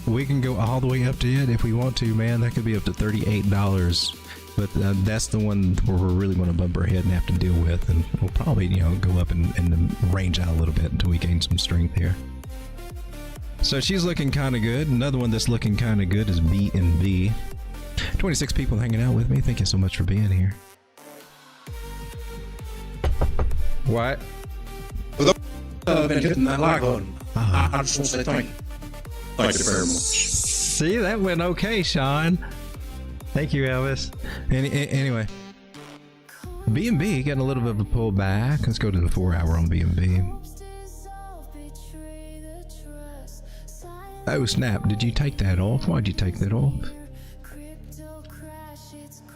we can go all the way up to it if we want to, man. That could be up to $38. But that's the one where we're really going to bump our head and have to deal with, and we'll probably, go up and range out a little bit until we gain some strength here. So she's looking kind of good. Another one that's looking kind of good is BNB. 26 people hanging out with me. Thank you so much for being here. What? Been hitting that like button. I just want to say thank you. Thank you very much. See, that went okay, Sean. Thank you, Elvis. Anyway, BNB getting a little bit of a pullback. Let's go to the 4-hour on BNB. Oh snap! Did you take that off? Why'd you take that off?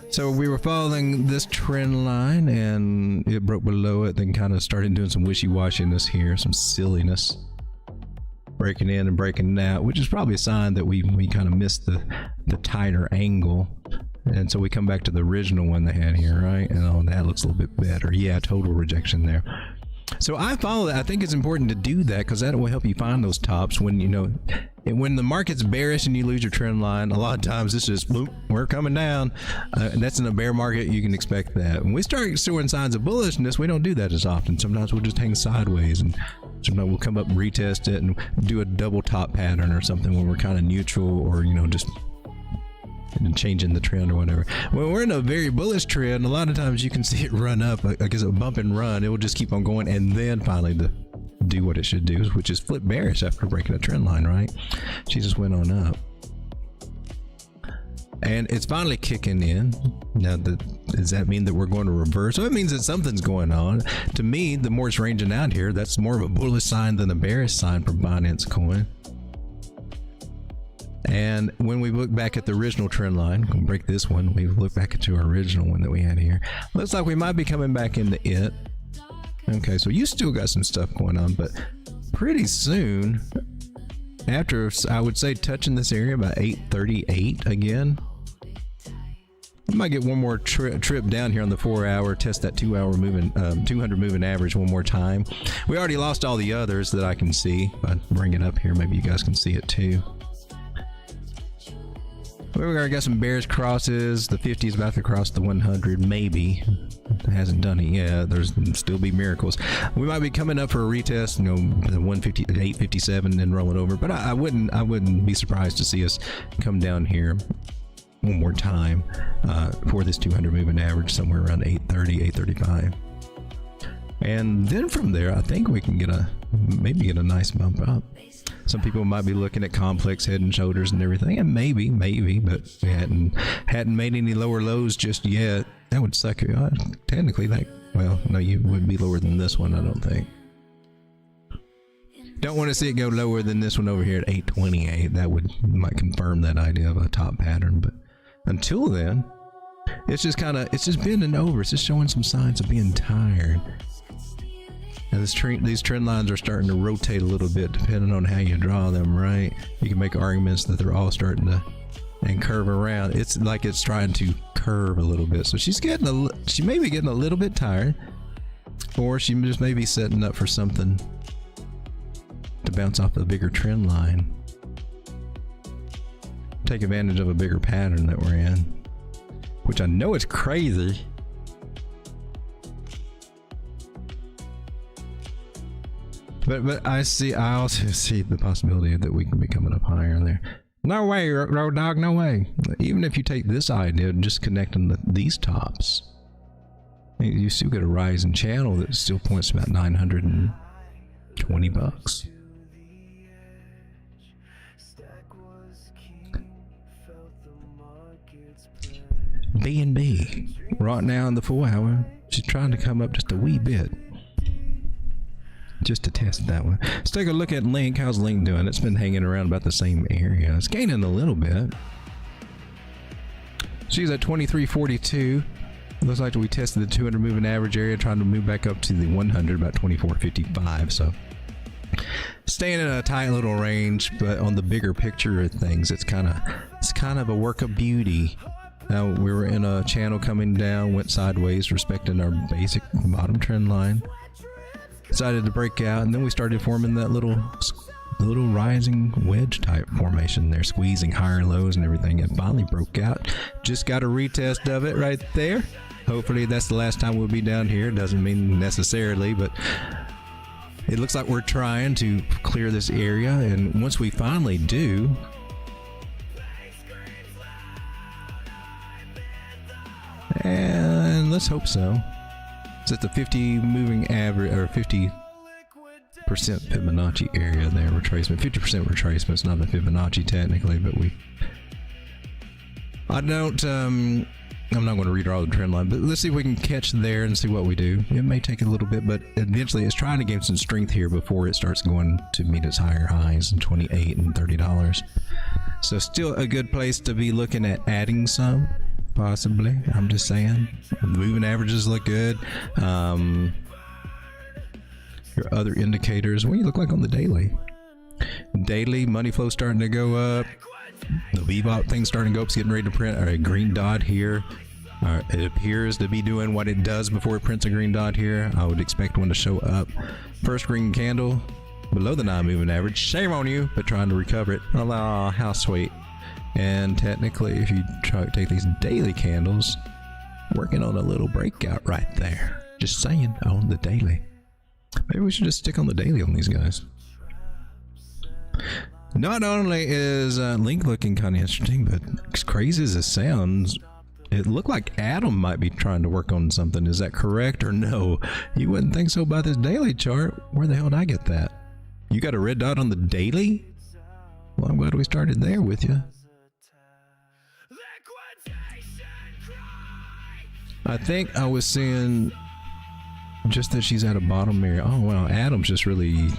So we were following this trend line, and it broke below it, then kind of started doing some wishy-washiness here, some silliness, breaking in and breaking out, which is probably a sign that we kind of missed the tighter angle. And so we come back to the original one they had here, right? And oh, that looks a little bit better. Yeah, total rejection there. So I follow that. I think it's important to do that because that will help you find those tops when when the market's bearish and you lose your trend line. A lot of times it's just bloop, we're coming down, and that's in a bear market. You can expect that. When we start showing signs of bullishness, we don't do that as often. Sometimes we'll just hang sideways, and sometimes we'll come up and retest it and do a double top pattern or something when we're kind of neutral, or just changing the trend or whatever. When we're in a very bullish trend, a lot of times you can see it run up, like it's a bump and run. It will just keep on going, and then finally do what it should do, which is flip bearish after breaking a trend line, right? She just went on up, and it's finally kicking in. Now, does that mean that we're going to reverse? So it means that something's going on. To me, the more it's ranging out here, that's more of a bullish sign than a bearish sign for Binance Coin. And when we look back at the original trend line, we'll break this one, we look back at our original one that we had here. Looks like we might be coming back into it. Okay, so you still got some stuff going on, but pretty soon, after I would say touching this area about 838 again, we might get one more trip down here on the 4-hour, test that 2-hour moving, 200 moving average one more time. We already lost all the others that I can see. If I bring it up here, maybe you guys can see it too. We already got some bearish crosses. The 50 is about to cross the 100, maybe. It hasn't done it yet. There's still be miracles. We might be coming up for a retest, the 150, 857, and roll it over. But I wouldn't be surprised to see us come down here one more time for this 200 moving average, somewhere around 830, 835. And then from there, I think we can maybe get a nice bump up. Some people might be looking at complex head and shoulders and everything, and maybe, but we hadn't made any lower lows just yet. That would suck. Technically, no, you wouldn't be lower than this one, I don't think. Don't want to see it go lower than this one over here at 828. That might confirm that idea of a top pattern, but until then, it's just bending over. It's just showing some signs of being tired. And these trend lines are starting to rotate a little bit depending on how you draw them, right? You can make arguments that they're all starting to and curve around. It's like it's trying to curve a little bit. So she may be getting a little bit tired, or she just may be setting up for something to bounce off the bigger trend line. Take advantage of a bigger pattern that we're in, which I know it's crazy. But I also see the possibility that we can be coming up higher there. No way, Road Dog, no way. Even if you take this idea and just connecting these tops, you still get a rising channel that still points to about $920. BNB right now in the 4-hour, she's trying to come up just a wee bit. Just to test that one. Let's take a look at Link. How's Link doing? It's been hanging around about the same area. It's gaining a little bit. She's at 2342. Looks like we tested the 200 moving average area, trying to move back up to the 100, about 24.55. So staying in a tight little range, but on the bigger picture of things, it's kind of a work of beauty. Now we were in a channel coming down, went sideways, respecting our basic bottom trend line. Decided to break out, and then we started forming that little rising wedge type formation there, squeezing higher lows and everything. It finally broke out. Just got a retest of it right there. Hopefully that's the last time we'll be down here. Doesn't mean necessarily, but it looks like we're trying to clear this area, and once we finally do, and let's hope so. It's at the 50 moving average, or 50% Fibonacci area there, retracement. 50% retracement. It's not a Fibonacci technically, but I'm not going to read all the trend line, but let's see if we can catch there and see what we do. It may take a little bit, but eventually it's trying to gain some strength here before it starts going to meet its higher highs in $28 and $30. So still a good place to be looking at adding some, possibly. I'm just saying. The moving averages look good. Your other indicators, what do you look like on the daily? Daily money flow starting to go up. The VBOT thing starting to go up. It's getting ready to print a green dot here. It appears to be doing what it does before it prints a green dot here. I would expect one to show up. First green candle below the non-moving average. Shame on you, but trying to recover it. Oh, how sweet. And technically, if you try to take these daily candles, working on a little breakout right there. Just saying, on the daily. Maybe we should just stick on the daily on these guys. Not only is Link looking kind of interesting, but as crazy as it sounds, it looked like Adam might be trying to work on something. Is that correct or no? You wouldn't think so by this daily chart. Where the hell did I get that? You got a red dot on the daily? Well, I'm glad we started there with you. I think I was seeing just that she's at a bottom area. Oh, well, Adam's just really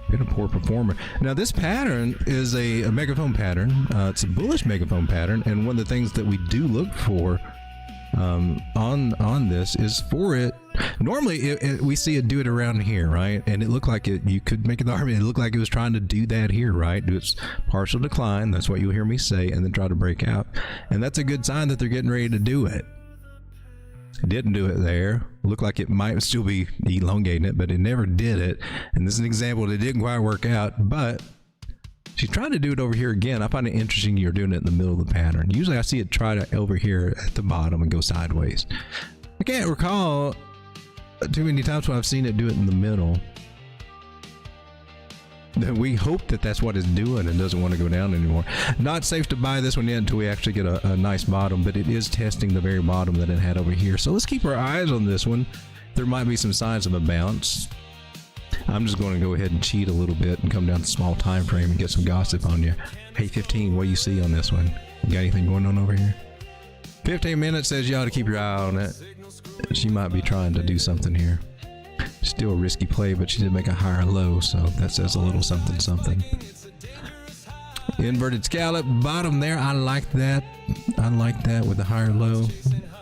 been a poor performer. Now, this pattern is a megaphone pattern. It's a bullish megaphone pattern, and one of the things that we do look for on this is for it. Normally, we see it do it around here, right? And it looked like it. You could make an argument. It looked like it was trying to do that here, right? Do its partial decline. That's what you'll hear me say, and then try to break out. And that's a good sign that they're getting ready to do it. It didn't do it there. Looked like it might still be elongating it, but it never did it. And this is an example that didn't quite work out, but she's trying to do it over here again. I find it interesting you're doing it in the middle of the pattern. Usually I see it try to over here at the bottom and go sideways. I can't recall too many times when I've seen it do it in the middle. We hope that that's what it's doing and doesn't want to go down anymore. Not safe to buy this one yet until we actually get a nice bottom, but it is testing the very bottom that it had over here. So let's keep our eyes on this one. There might be some signs of a bounce. I'm just going to go ahead and cheat a little bit and come down to small time frame and get some gossip on you. Hey, 15, what do you see on this one? You got anything going on over here? 15 minutes says you ought to keep your eye on it. She might be trying to do something here. Still a risky play, but she did make a higher low, so that says a little something something. Inverted scallop bottom there. I like that. I like that with the higher low.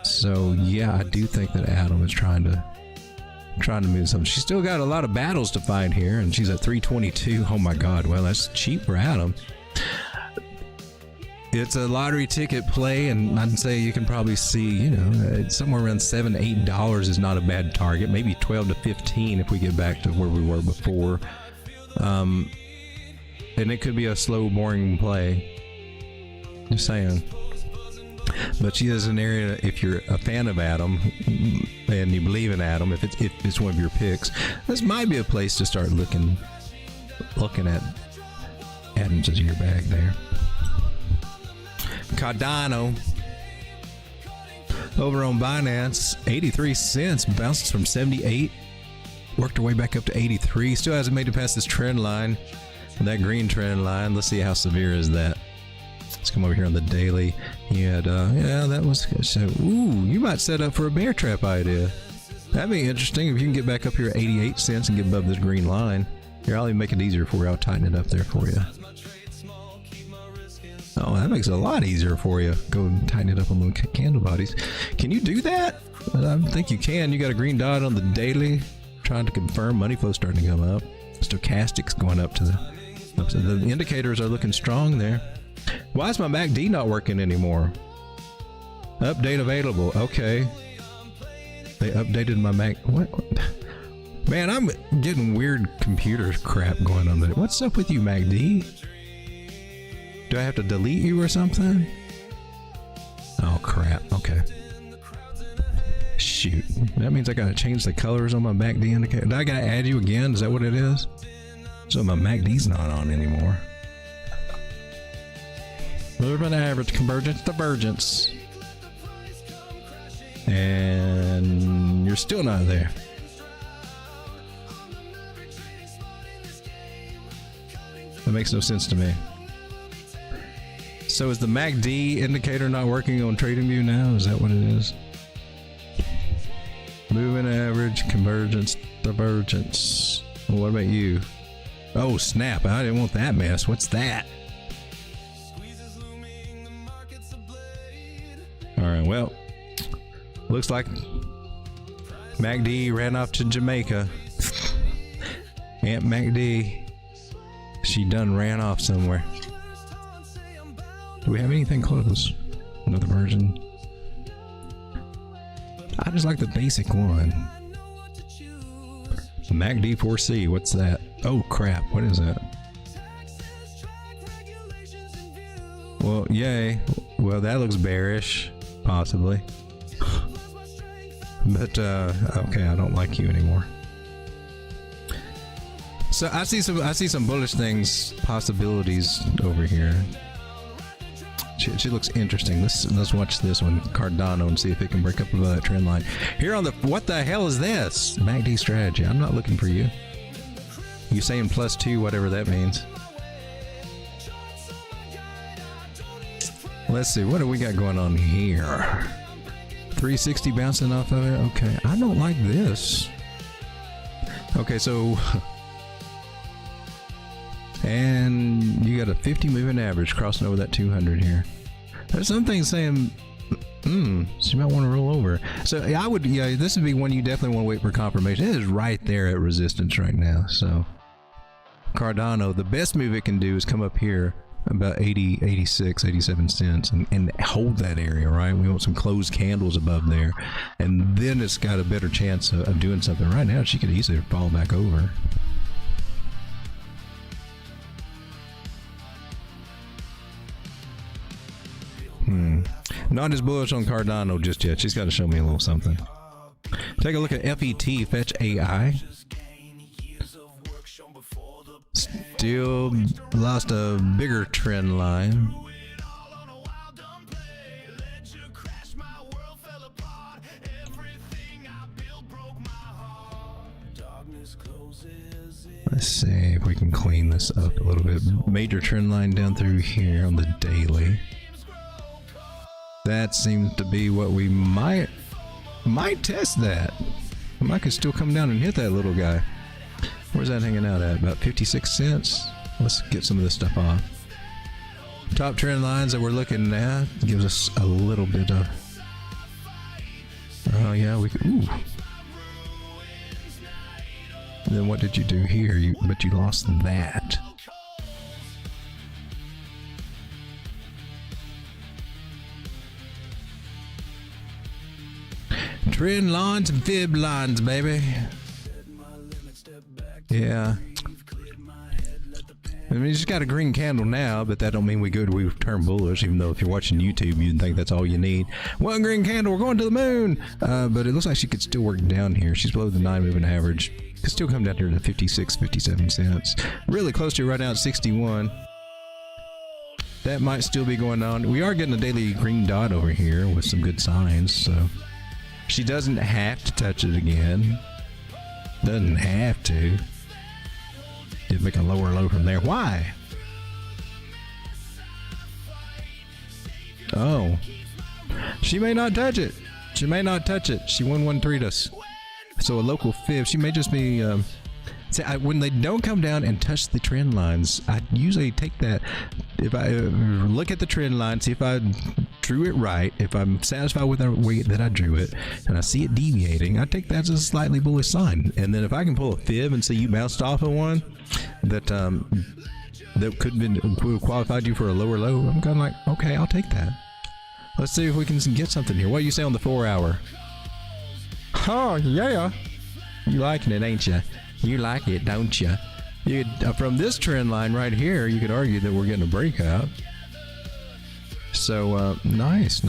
So yeah, I do think that Adam is trying to move something. She's still got a lot of battles to fight here, and she's at 322. Oh my god, well, that's cheap for Adam. It's a lottery ticket play, and I'd say you can probably see, you know, somewhere around $7-8 is not a bad target. Maybe 12 to 15 if we get back to where we were before. And it could be a slow, boring play. Just saying. But she is an area, if you're a fan of Adam and you believe in Adam, if it's one of your picks, this might be a place to start looking at adding to your bag there. Cardano over on Binance, 83 cents, bounces from 78, worked her way back up to 83. Still hasn't made it past this trend line, that green trend line. Let's see how severe is that. Let's come over here on the daily. Yeah, that was so. Ooh, you might set up for a bear trap idea. That'd be interesting if you can get back up here at 88 cents and get above this green line. Here, I'll even make it easier for you. I'll tighten it up there for you. Oh, that makes it a lot easier for you. Go and tighten it up on the candle bodies. Can you do that? I think you can. You got a green dot on the daily. Trying to confirm money flow starting to come up. Stochastics going up to the indicators are looking strong there. Why is my MACD not working anymore? Update available. Okay. They updated my Mac. What? Man, I'm getting weird computer crap going on there. What's up with you, MACD? Do I have to delete you or something? Oh, crap. Okay. Shoot. That means I gotta change the colors on my MACD indicator. Do I gotta add you again? Is that what it is? So my MACD's not on anymore. Moving average, convergence, divergence. And you're still not there. That makes no sense to me. So is the MACD indicator not working on TradingView now? Is that what it is? Moving average, convergence, divergence. Well, what about you? Oh, snap. I didn't want that mess. What's that? Alright, well. Looks like MACD ran off to Jamaica. Aunt MACD. She done ran off somewhere. Do we have anything close? Another version? I just like the basic one. MACD 4C, what's that? Oh crap, what is that? Well, yay. Well, that looks bearish, possibly. But, okay, I don't like you anymore. So I see some bullish things, possibilities over here. She looks interesting. Let's watch this one, Cardano, and see if it can break up above that trend line. Here on the, what the hell is this? MACD strategy. I'm not looking for you. You saying +2, whatever that means. Let's see, what do we got going on here? 360 bouncing off of it. Okay, I don't like this. Okay, so, and you got a 50 moving average crossing over that 200 here. There's something saying, so you might want to roll over. So I would, yeah, this would be one you definitely want to wait for confirmation. It is right there at resistance right now. So Cardano, the best move it can do is come up here about 80, 86, 87 cents and hold that area, right? We want some closed candles above there. And then it's got a better chance of doing something. Right now, she could easily fall back over. Not as bullish on Cardano just yet. She's got to show me a little something. Take a look at FET, Fetch AI. Still lost a bigger trend line. Let's see if we can clean this up a little bit. Major trend line down through here on the daily. That seems to be what we might test that. I might could still come down and hit that little guy. Where's that hanging out at? About 56 cents. Let's get some of this stuff off. Top trend lines that we're looking at gives us a little bit of. Oh yeah, we could. Ooh. And then what did you do here? But you lost that. Trend lines and fib lines, baby. Yeah. I mean, it's got a green candle now, but that don't mean we've turned bullish, even though if you're watching YouTube, you'd think that's all you need. One green candle, we're going to the moon! But it looks like she could still work down here. She's below the 9 moving average. Could still come down here to 56, 57 cents. Really close to right now at 61. That might still be going on. We are getting a daily green dot over here with some good signs, so she doesn't have to touch it again. Doesn't have to. Did make a lower low from there. Why? Oh. She may not touch it. She may not touch it. She 113'd us. So a local fib. She may just be See, when they don't come down and touch the trend lines, I usually take that. If I look at the trend line, see if I drew it right, if I'm satisfied with the way that I drew it, and I see it deviating, I take that as a slightly bullish sign. And then if I can pull a fib and see you bounced off of one that that could have qualified you for a lower low, I'm kind of like, okay, I'll take that. Let's see if we can get something here. What do you say on the 4 hour? Oh yeah, you liking it, ain't you? You like it, don't you? You could, from this trend line right here, you could argue that we're getting a breakout. So nice.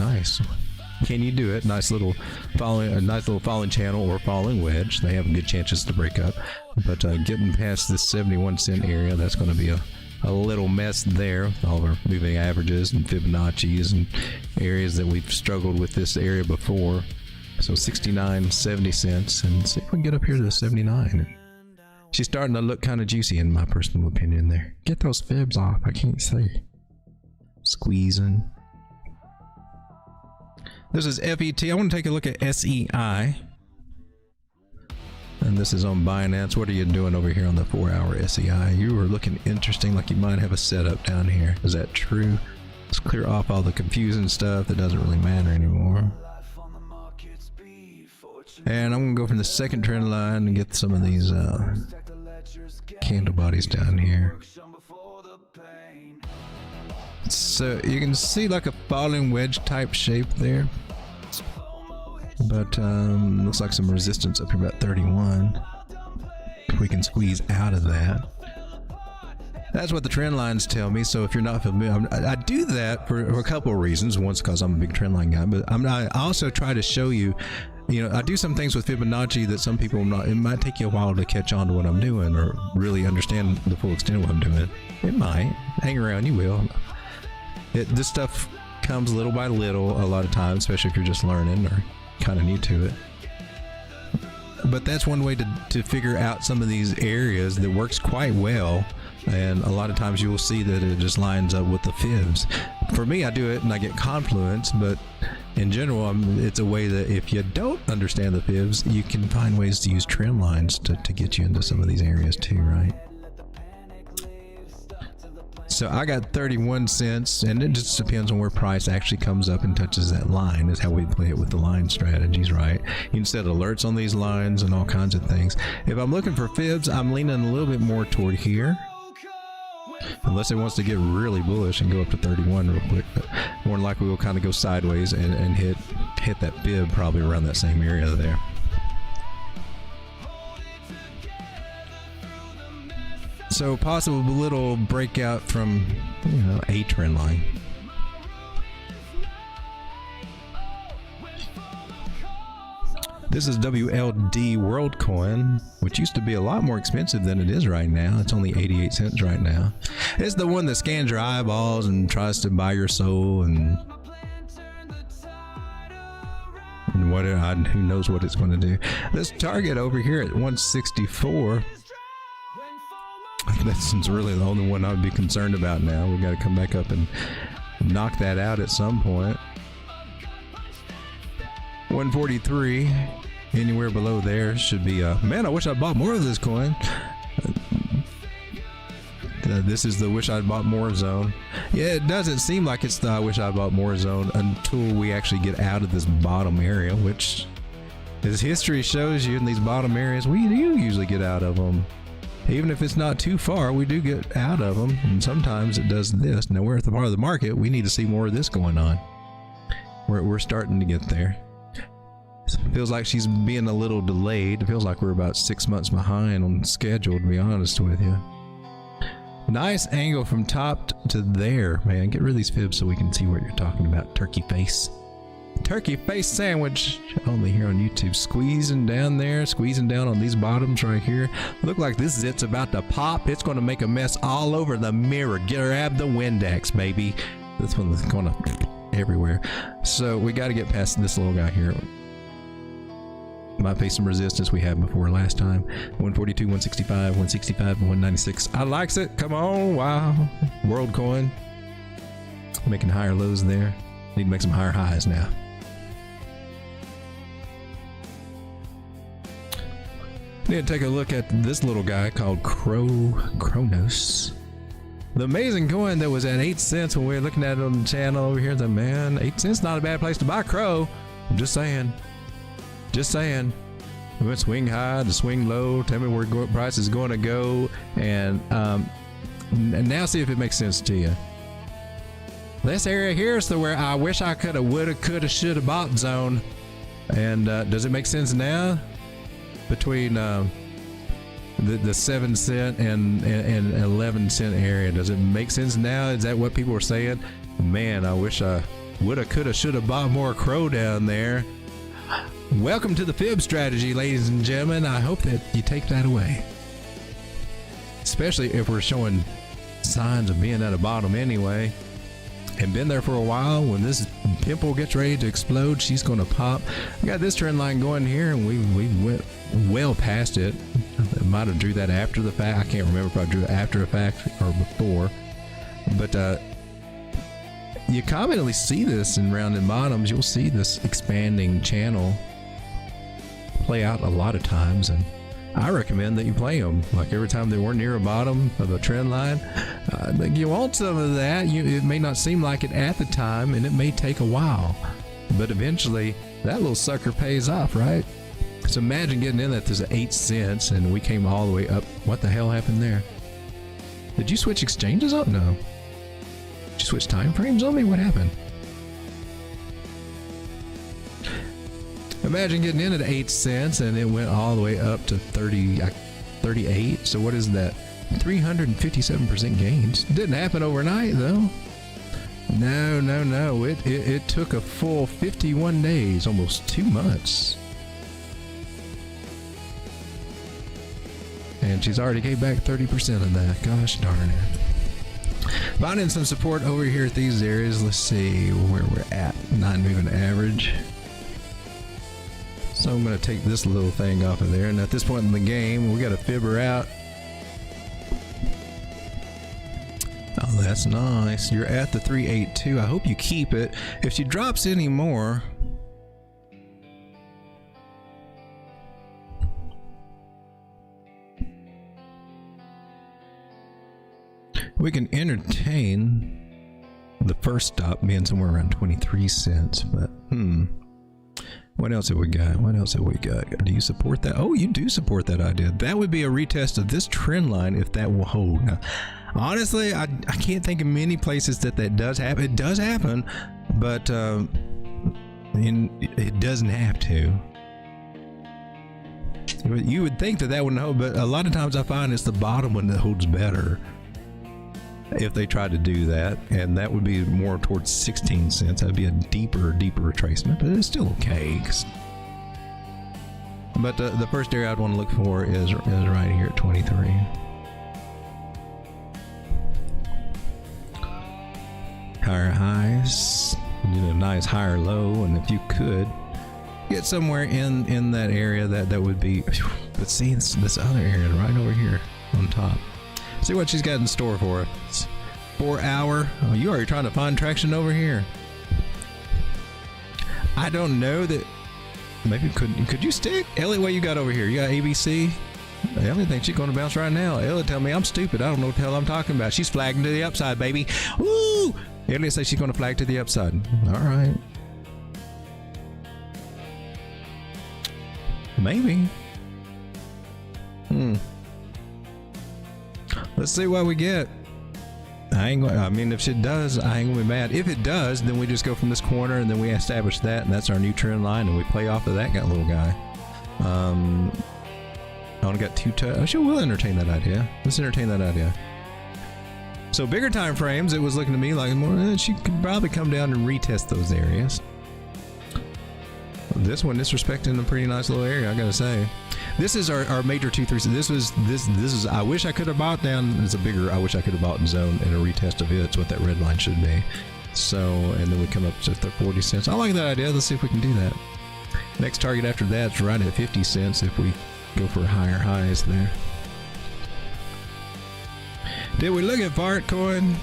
Can you do it? Nice little falling channel or falling wedge. They have good chances to break up, but getting past this 71 cent area, that's going to be a little mess there with all of our moving averages and Fibonacci's and areas that we've struggled with this area before. So 69, 70 cents, and see if we can get up here to the 79. She's starting to look kind of juicy in my personal opinion there. Get those fibs off. I can't see. Squeezing. This is FET. I want to take a look at SEI. And this is on Binance. What are you doing over here on the 4 hour SEI? You were looking interesting, like you might have a setup down here. Is that true? Let's clear off all the confusing stuff that doesn't really matter anymore. And I'm going to go from the second trend line and get some of these candle bodies down here. So you can see like a falling wedge type shape there. But looks like some resistance up here about 31. If we can squeeze out of that. That's what the trend lines tell me. So if you're not familiar, I do that for a couple of reasons. One's because I'm a big trend line guy, but I also try to show you, I do some things with Fibonacci that some people it might take you a while to catch on to what I'm doing or really understand the full extent of what I'm doing. It might. Hang around, you will. This stuff comes little by little a lot of times, especially if you're just learning or kind of new to it. But that's one way to figure out some of these areas that works quite well. And a lot of times you will see that it just lines up with the fibs. For me, I do it and I get confluence, but in general, it's a way that if you don't understand the fibs, you can find ways to use trend lines to get you into some of these areas too, right? So I got 31 cents, and it just depends on where price actually comes up and touches that line is how we play it with the line strategies, right? You can set alerts on these lines and all kinds of things. If I'm looking for fibs, I'm leaning a little bit more toward here. Unless it wants to get really bullish and go up to 31 real quick, but more than likely we'll kind of go sideways and hit that fib probably around that same area there. So possible little breakout from a trend line. This is WLD WorldCoin, which used to be a lot more expensive than it is right now. It's only 88 cents right now. It's the one that scans your eyeballs and tries to buy your soul and who knows what it's going to do. This target over here at 164, that's really the only one I would be concerned about now. We've got to come back up and knock that out at some point. 143, anywhere below there should be man, I wish I bought more of this coin. This is the wish I'd bought more zone. Yeah, it doesn't seem like it's the I wish I bought more zone until we actually get out of this bottom area, which, as history shows you, in these bottom areas we do usually get out of them. Even if it's not too far, we do get out of them, and sometimes it does this. Now we're at the part of the market, we need to see more of this going on. We're starting to get there. Feels like she's being a little delayed. It feels like we're about 6 months behind on schedule, to be honest with you. Nice angle from top to there, man. Get rid of these fibs so we can see what you're talking about. Turkey face. Turkey face sandwich. Only here on YouTube. Squeezing down there. Squeezing down on these bottoms right here. Look like this zit's about to pop. It's going to make a mess all over the mirror. Grab the Windex, baby. This one's going to everywhere. So we got to get past this little guy here. Might face some resistance we had before last time. 142, 165, 165, and 196. I likes it. Come on. Wow. WorldCoin. Making higher lows there. Need to make some higher highs now. Need to take a look at this little guy called Kronos. The amazing coin that was at 8 cents when we were looking at it on the channel over here. The man, 8 cents not a bad place to buy Crow. I'm just saying. Just saying. We went swing high to swing low. Tell me where price is going to go, and now see if it makes sense to you. This area here is the where I wish I coulda, woulda, coulda, shoulda bought zone. And does it make sense now? Between the 7 cent and 11 cent area, does it make sense now? Is that what people are saying? Man, I wish I woulda, coulda, shoulda bought more Crow down there. Welcome to the fib strategy, ladies and gentlemen. I hope that you take that away, especially if we're showing signs of being at a bottom anyway and been there for a while. When this pimple gets ready to explode, she's going to pop. I got this trend line going here, and we went well past it. I might have drew that after the fact. I can't remember if I drew it after the fact or before, but you commonly see this in rounded bottoms. You'll see this expanding channel play out a lot of times, and I recommend that you play them like every time they were near a bottom of a trend line. You want some of that. It may not seem like it at the time, and it may take a while, but eventually that little sucker pays off, right? So imagine getting in at this 8 cents and we came all the way up. What the hell happened there? Did you switch exchanges up? No. Did you switch time frames on me? What happened? Imagine getting in at 8 cents and it went all the way up to 38. So what is that? 357% gains. Didn't happen overnight though. No. It took a full 51 days, almost 2 months. And she's already gave back 30% of that. Gosh darn it. Finding some support over here at these areas. Let's see where we're at. Not moving average. So I'm going to take this little thing off of there. And at this point in the game, we got to fib her out. Oh, that's nice. You're at the 382. I hope you keep it. If she drops any more, we can entertain the first stop being somewhere around 23 cents. But what else have we got? What else have we got? Do you support that? Oh, you do support that idea. That would be a retest of this trend line if that will hold. Now, honestly, I can't think of many places that does happen. It does happen, but it doesn't have to. You would think that wouldn't hold, but a lot of times I find it's the bottom one that holds better if they try to do that, and that would be more towards 16 cents. That'd be a deeper retracement, but it's still okay. But the first area I'd want to look for is right here at 23. Higher highs, nice higher low, and if you could get somewhere in that area, that would be. But see this other area right over here on top. See what she's got in store for us. 4 hour. Oh, you already trying to find traction over here. I don't know that. Maybe could you stick? Elliot, what you got over here? You got ABC? Elliot thinks she's going to bounce right now. Elliot tell me I'm stupid. I don't know what the hell I'm talking about. She's flagging to the upside, baby. Woo! Elliot says she's going to flag to the upside. All right. Maybe. Let's see what we get. I mean, if it does, I ain't gonna be mad. If it does, then we just go from this corner and then we establish that, and that's our new trend line, and we play off of that little guy. I only got 2 we'll entertain that idea. Let's entertain that idea. So bigger time frames, it was looking to me like more. She could probably come down and retest those areas. This one disrespecting a pretty nice little area, I gotta say. This is our major 2-3. This is I wish I could have bought down. It's a bigger I wish I could have bought in zone and a retest of it's what that red line should be. So, and then we come up to 40 cents. I like that idea. Let's see if we can do that. Next target after that's right at 50 cents if we go for higher highs there. Did we look at Altcoin?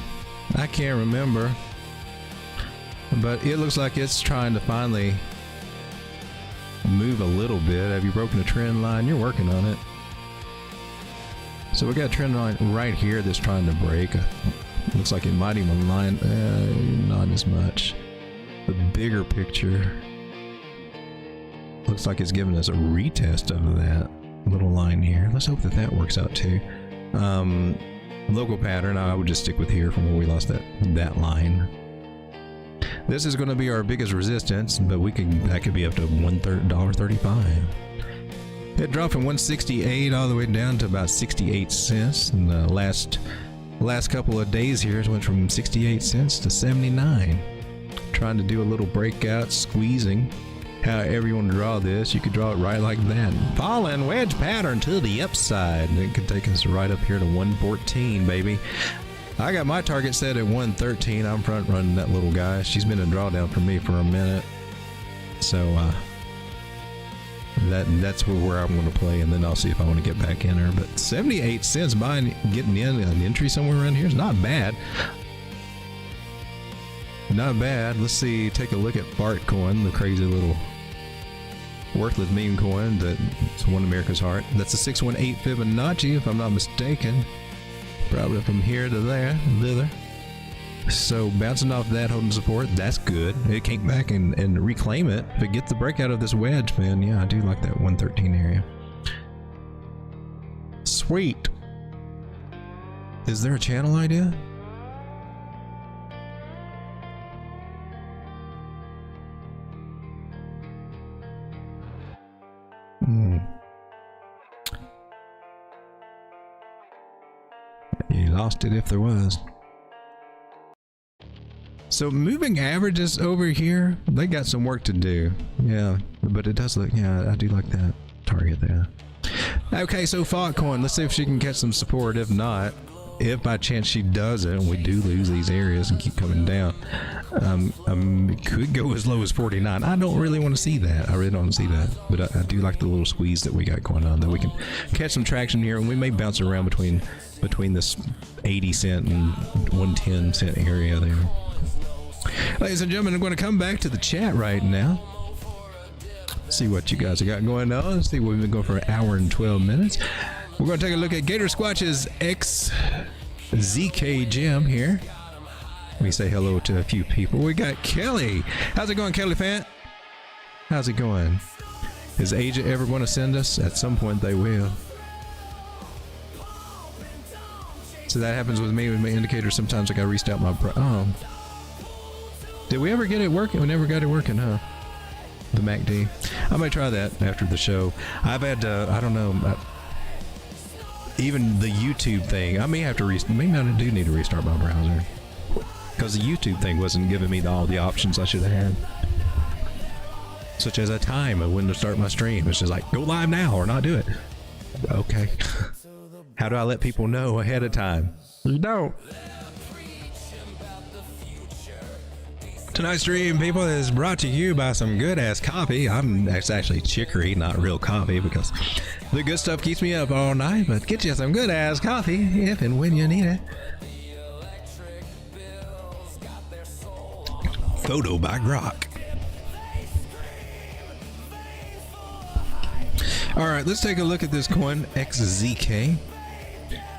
I can't remember. But it looks like it's trying to finally move a little bit. Have you broken a trend line? You're working on it. So we got a trend line right here that's trying to break. Looks like it might even line, not as much. The bigger picture looks like it's giving us a retest of that little line here. Let's hope that that works out too. Local pattern, I would just stick with here from where we lost that line. This is going to be our biggest resistance, but that could be up to $1.35. It dropped from 168 all the way down to about 68 cents. In the last couple of days here, it went from 68 cents to 79. Trying to do a little breakout, squeezing. However you want to draw this, you could draw it right like that. Falling wedge pattern to the upside. It could take us right up here to 114, baby. I got my target set at 113. I'm front running that little guy. She's been a drawdown for me for a minute. So that's where I'm going to play, and then I'll see if I want to get back in her. But 78 cents getting in an entry somewhere around here is not bad. Not bad. Let's see, take a look at Altcoin, the crazy little worthless meme coin that's won America's heart. That's a 618 Fibonacci, if I'm not mistaken. Probably from here to there, thither. So bouncing off that, holding support, that's good. It came back and reclaim it. If it gets the breakout of this wedge, man, yeah, I do like that 113 area. Sweet. Is there a channel idea? You lost it if there was. So moving averages over here, they got some work to do. Yeah, but it does look, yeah, I do like that target there. Okay, so Altcoin, let's see if she can catch some support. If not, if by chance she doesn't, we do lose these areas and keep coming down. It could go as low as 49. I don't really want to see that. I really don't want to see that. But I do like the little squeeze that we got going on, that we can catch some traction here, and we may bounce around between this 80 cent and 110 cent area there. Ladies and gentlemen, I'm going to come back to the chat right now. See what you guys have got going on. See, we've been going for an hour and 12 minutes. We're going to take a look at Gator Squatch's XZK Gem here. Let me say hello to a few people. We got Kelly. How's it going, Kelly Fant? How's it going? Is Asia ever going to send us? At some point they will. So that happens with me with my indicator. Sometimes I got to restart my did we ever get it working? We never got it working, huh? The MACD. I might try that after the show. I've had I don't know, even the YouTube thing. I may have to maybe I do need to restart my browser, because the YouTube thing wasn't giving me all the options I should have had, such as a time of when to start my stream. It's just like, go live now or not do it. Okay. How do I let people know ahead of time? You don't. Tonight's stream, people, is brought to you by some good ass coffee. It's actually chicory, not real coffee, because the good stuff keeps me up all night. But get you some good ass coffee if and when you need it. Photo by Grok. All right, let's take a look at this coin, XZK.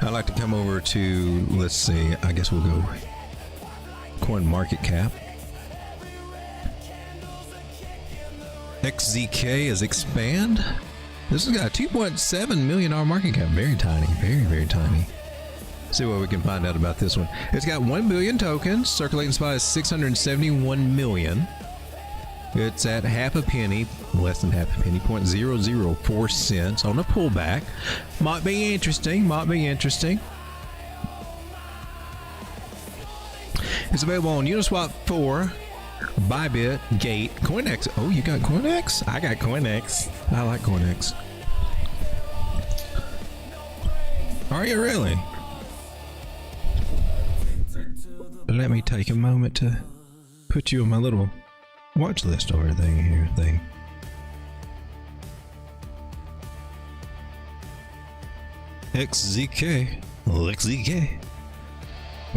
I'd like to come over to, let's see, I guess we'll go coin market cap. XZK is expand. This has got a $2.7 million market cap. Very tiny, very, very tiny. See what we can find out about this one. It's got 1 billion tokens. Circulating supply is 671 million. It's at half a penny, less than half a penny, 0.004 cents on a pullback. Might be interesting, might be interesting. It's available on Uniswap 4, Bybit, Gate, CoinX. Oh, you got CoinX? I got CoinX. I like CoinX. Are you really? Let me take a moment to put you on my little watch list over thing. XZK.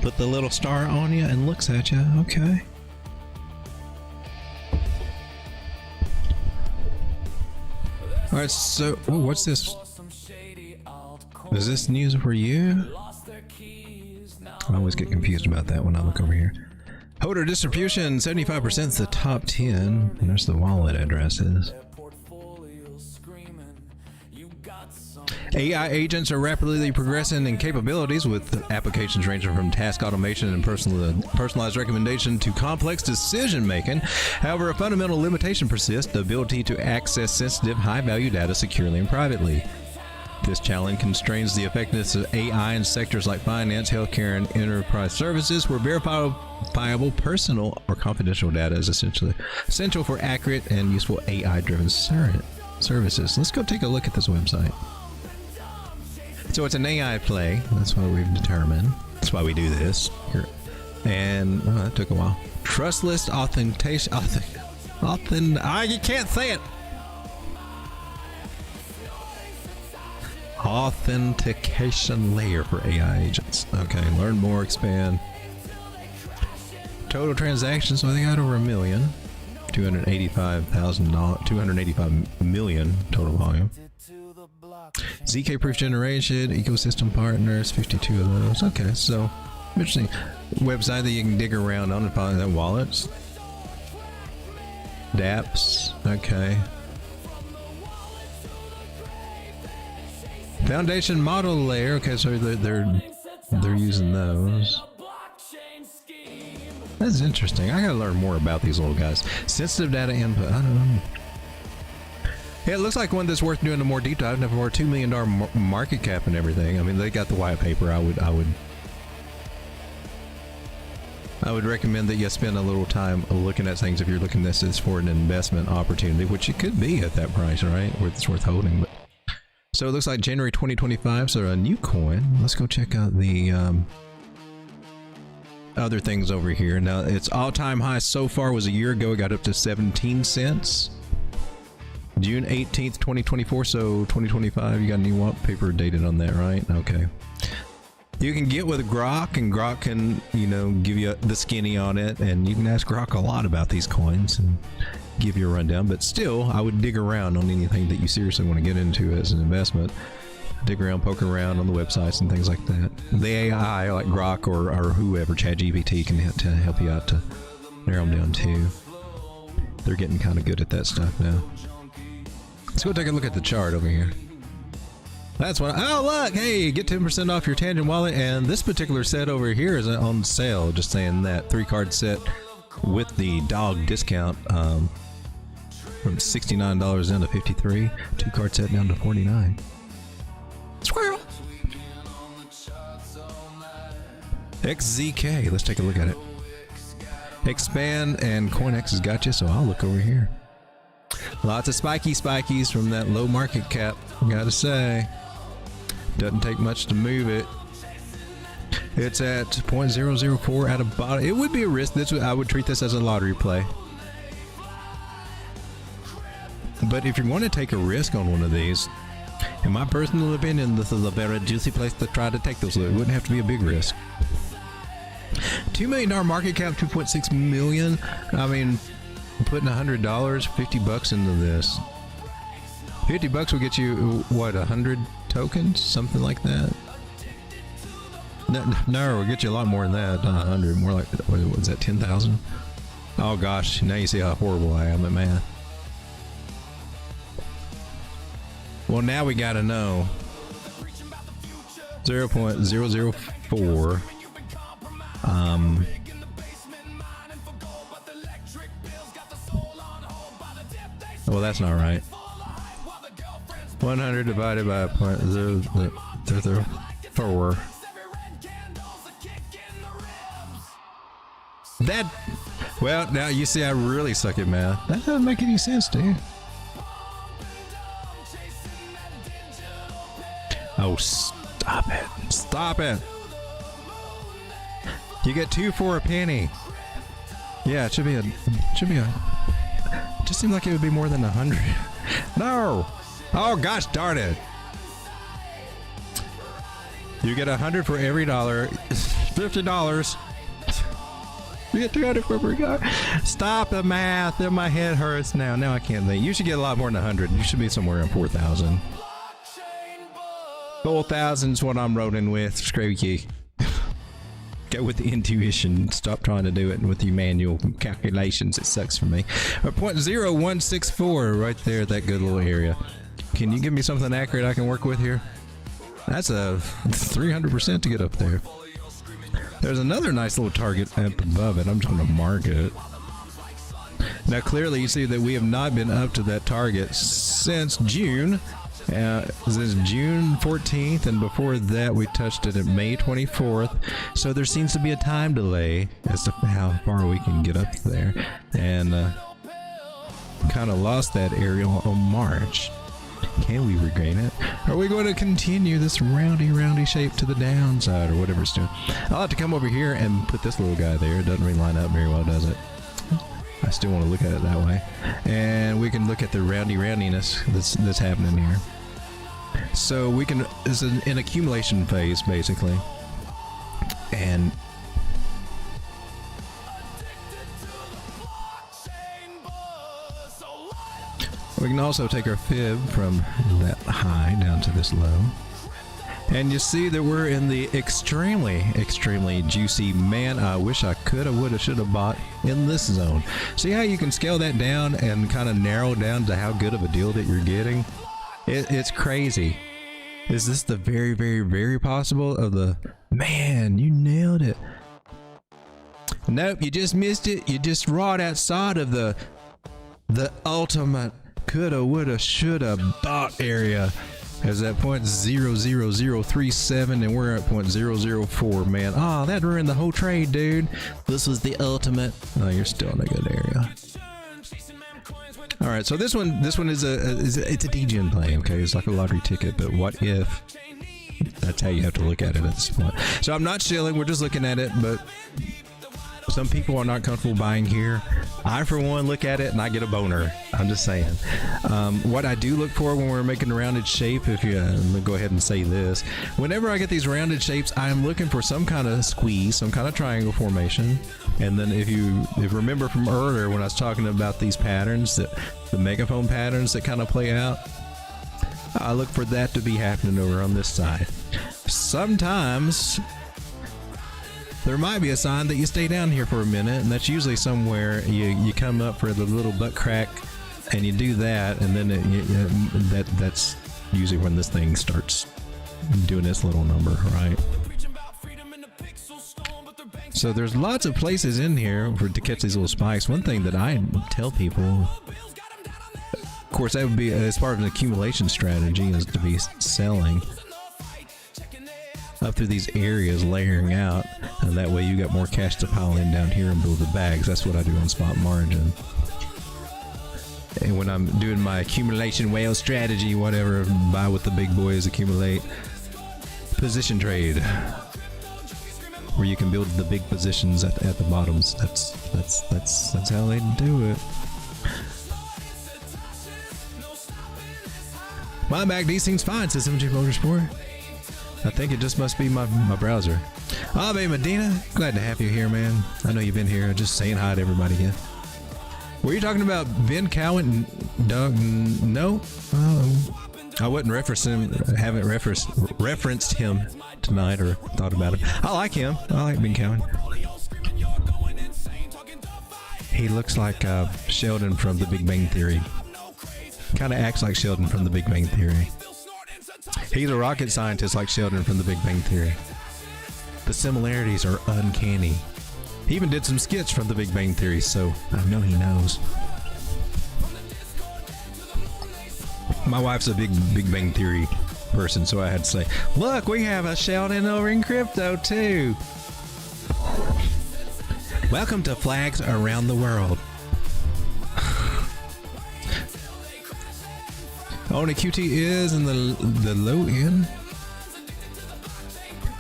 Put the little star on you and looks at you. Okay. All right. So, what's this? Is this news for you? I always get confused about that when I look over here. Holder distribution, 75% is the top 10. And there's the wallet addresses. AI agents are rapidly progressing in capabilities with applications ranging from task automation and personalized recommendation to complex decision making. However, a fundamental limitation persists: the ability to access sensitive, high-value data securely and privately. This challenge constrains the effectiveness of AI in sectors like finance, healthcare, and enterprise services, where verifiable personal or confidential data is essential for accurate and useful AI-driven services. Let's go take a look at this website. So it's an AI play. That's what we've determined. That's why we do this. And that took a while. Trustless authentication. You can't say it. Authentication layer for AI agents. Okay, learn more, expand. Total transactions, so I think I got over 1 million. $285 million total volume. ZK proof generation, ecosystem partners, 52 of those. Okay, so interesting website that you can dig around on and find that wallets. dApps, okay. Foundation model layer, okay, so they're using those. That's interesting. I gotta learn more about these little guys. Sensitive data input, I don't know. Yeah, it looks like one that's worth doing a more deep dive. For a $2 million market cap and everything. I mean, they got the white paper. I would recommend that you spend a little time looking at things if you're looking at this for an investment opportunity, which it could be at that price, right? Where it's worth holding. But so it looks like January 2025. So a new coin. Let's go check out the other things over here. Now, its all-time high so far was a year ago. It got up to 17 cents. June 18th, 2024, so 2025, you got a new white paper dated on that, right? Okay. You can get with Grok, and Grok can, you know, give you the skinny on it, and you can ask Grok a lot about these coins and give you a rundown, but still, I would dig around on anything that you seriously want to get into as an investment. Dig around, poke around on the websites and things like that. The AI, like Grok or whoever, ChatGPT, can help you out to narrow them down too. They're getting kind of good at that stuff now. Let's go take a look at the chart over here. That's what. Oh, look! Hey, get 10% off your Tangem wallet, and this particular set over here is on sale. Just saying that 3-card set with the dog discount from $69 down to $53. 2-card set down to $49. Squirrel. XZK. Let's take a look at it. Expand and CoinX has got you, so I'll look over here. Lots of spikies from that low market cap, gotta say. Doesn't take much to move it. It's at 0.004 at a bottom. It would be a risk. I would treat this as a lottery play. But if you want to take a risk on one of these, in my personal opinion, this is a very juicy place to try to take those. It wouldn't have to be a big risk. $2 million market cap, 2.6 million. I mean, putting $100, 50 bucks into this. 50 bucks will get you, what, 100 tokens? Something like that? No, it'll get you a lot more than that. Not 100, more like, what was that, 10,000? Oh gosh, now you see how horrible I am at math. Well, now we gotta know. 0.004. Well, that's not right. 100 divided by 0.004. That, well, now you see I really suck at math. That doesn't make any sense, dude. Oh, stop it. Stop it. You get 2 for a penny. Yeah, it should be a, just seemed like it would be more than 100. No. Oh, gosh darn it. You get 100 for every dollar. $50. You get 200 for every dollar. Stop the math. My head hurts now. Now I can't think. You should get a lot more than 100. You should be somewhere around 4,000. 4,000 is what I'm rolling with. Screw you. Go with the intuition. Stop trying to do it with your manual calculations. It sucks for me. 0.0164 right there, that good little area. Can you give me something accurate I can work with here? That's a 300% to get up there. There's another nice little target up above it. I'm just going to mark it. Now clearly you see that we have not been up to that target since June. Since June 14th, and before that we touched it at May 24th. So there seems to be a time delay as to how far we can get up there, and kind of lost that area on March. Can we regain it? Are we going to continue this roundy shape to the downside, or whatever it's doing? I'll have to come over here and put this little guy there. It doesn't really line up very well, does it? I still want to look at it that way, and we can look at the roundiness that's happening here. So we can, it's an accumulation phase basically, and we can also take our fib from that high down to this low, and you see that we're in the extremely juicy, man, I wish I coulda, woulda, shoulda bought in this zone. See how you can scale that down and kind of narrow down to how good of a deal that you're getting? It's crazy. Is this the very possible of the, man, you nailed it. Nope, you just missed it. You just right outside of the ultimate coulda, woulda, shoulda bought area. Is at 0.00037, and we're at 0.004, man. Oh, that ruined the whole trade, dude. This was the ultimate. Oh, you're still in a good area. All right, so this one is it's a Degen play, okay? It's like a lottery ticket, but what if? That's how you have to look at it at this point. So I'm not shilling, we're just looking at it, but some people are not comfortable buying here. I, for one, look at it and I get a boner. I'm just saying. What I do look for when we're making a rounded shape, if you let me go ahead and say this, whenever I get these rounded shapes, I'm looking for some kind of squeeze, some kind of triangle formation. And then if you remember from earlier when I was talking about these patterns, that the megaphone patterns that kind of play out, I look for that to be happening over on this side. Sometimes there might be a sign that you stay down here for a minute, and that's usually somewhere you come up for the little butt crack, and you do that, and then that's usually when this thing starts doing this little number, right? So there's lots of places in here to catch these little spikes. One thing that I tell people, of course, that would be as part of an accumulation strategy, is to be selling up through these areas, layering out, and that way you got more cash to pile in down here and build the bags. That's what I do on spot margin. And when I'm doing my accumulation whale strategy, whatever, buy with the big boys, accumulate, position trade, where you can build the big positions at the bottoms. That's how they do it. My back, these things fine, says MG Motorsport. I think it just must be my browser. Ave Medina, glad to have you here, man. I know you've been here. Just saying hi to everybody again. Were you talking about Ben Cowan and Doug? No, I wouldn't haven't referenced him tonight or thought about it. I like him. I like Ben Cowan. He looks like Sheldon from The Big Bang Theory. Kind of acts like Sheldon from The Big Bang Theory. He's a rocket scientist like Sheldon from The Big Bang Theory. The similarities are uncanny. He even did some skits from The Big Bang Theory, so I know he knows. My wife's a big Bang Theory person, so I had to say, look, we have a Sheldon over in crypto too. Welcome to Flags Around the World. Only QT is in the low end.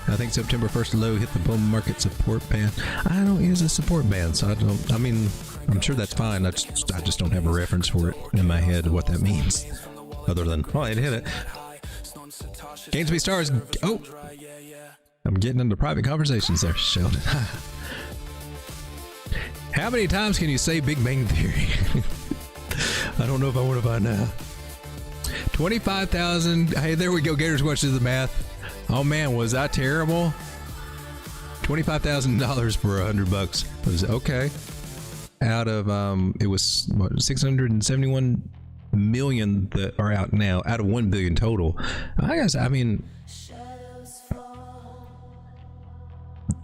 I think September 1st low hit the bull market support band. I don't use a support band, so I mean, I'm sure that's fine. I just don't have a reference for it in my head what that means. Other than, oh, it hit it. Gainsby Stars. Oh, I'm getting into private conversations there, Sheldon. How many times can you say Big Bang Theory? I don't know if I want to buy now. 25,000. Hey, there we go. Gators watch the math. Oh man, was that terrible? $25,000 for $100 was okay. Out of it was what, 671 million that are out now, out of 1 billion total. I mean,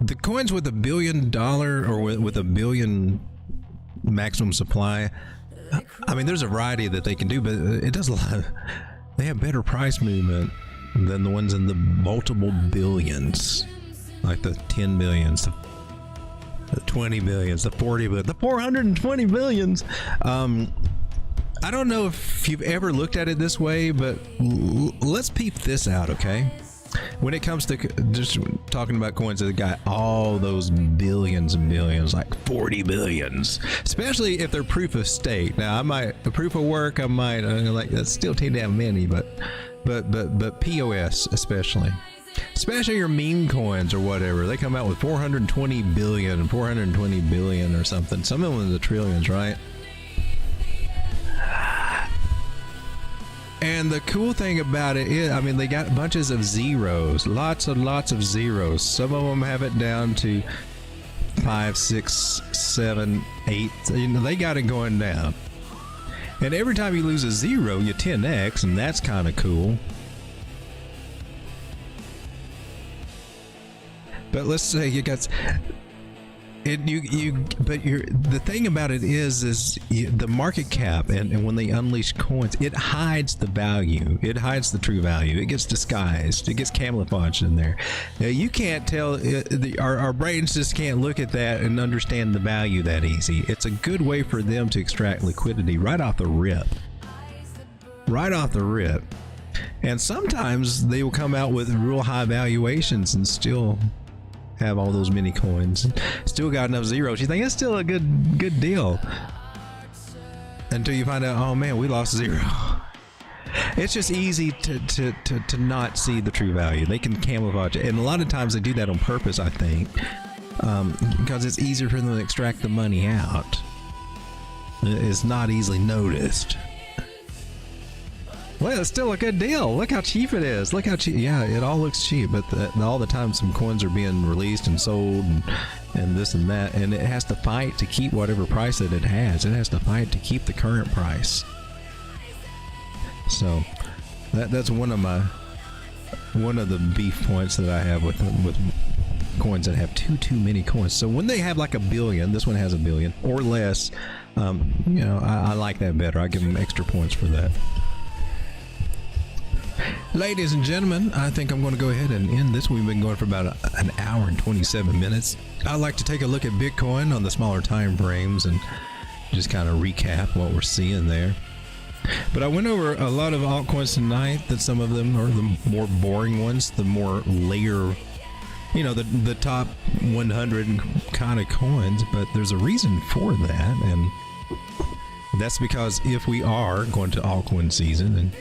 the coins with $1 billion or with $1 billion maximum supply, I mean, there's a variety that they can do, but it does a lot. They have better price movement than the ones in the multiple billions, like the 10 billions, the 20 billions, the 40 billions, the 420 billions. I don't know if you've ever looked at it this way, but let's peep this out, okay? When it comes to just talking about coins that got all those billions and billions, like 40 billions, especially if they're proof of stake. Now, I might, a proof of work, I might, like, that's still too damn many, but POS especially your meme coins or whatever, they come out with 420 billion, 420 billion or something. Some of them in the trillions, right? And the cool thing about it is, I mean, they got bunches of zeros, lots of zeros. Some of them have it down to 5, 6, 7, 8. You know, they got it going down. And every time you lose a zero, you 10x, and that's kind of cool. But let's say you got it. But the thing about it is the market cap, and when they unleash coins, it hides the value. It hides the true value. It gets disguised. It gets camouflaged in there. Now, you can't tell. Our brains just can't look at that and understand the value that easy. It's a good way for them to extract liquidity right off the rip. Right off the rip. And sometimes they will come out with real high valuations and still have all those mini coins, still got enough zeros. You think it's still a good deal until you find out, oh man, we lost zero. It's just easy to not see the true value. They can camouflage it, and a lot of times they do that on purpose, I think, because it's easier for them to extract the money out. It's not easily noticed. Well, it's still a good deal. Look how cheap it is. Look how cheap. Yeah, it all looks cheap, but all the time some coins are being released and sold and this and that, and it has to fight to keep whatever price that it has. It has to fight to keep the current price. So that's one of the beef points that I have with coins that have too many coins. So when they have like a billion, this one has a billion or less, you know, I like that better. I give them extra points for that. Ladies and gentlemen, I think I'm going to go ahead and end this. We've been going for about an hour and 27 minutes. I'd like to take a look at Bitcoin on the smaller time frames and just kind of recap what we're seeing there. But I went over a lot of altcoins tonight, that some of them are the more boring ones, the more layer, you know, the top 100 kind of coins, but there's a reason for that, and that's because if we are going to altcoin season, and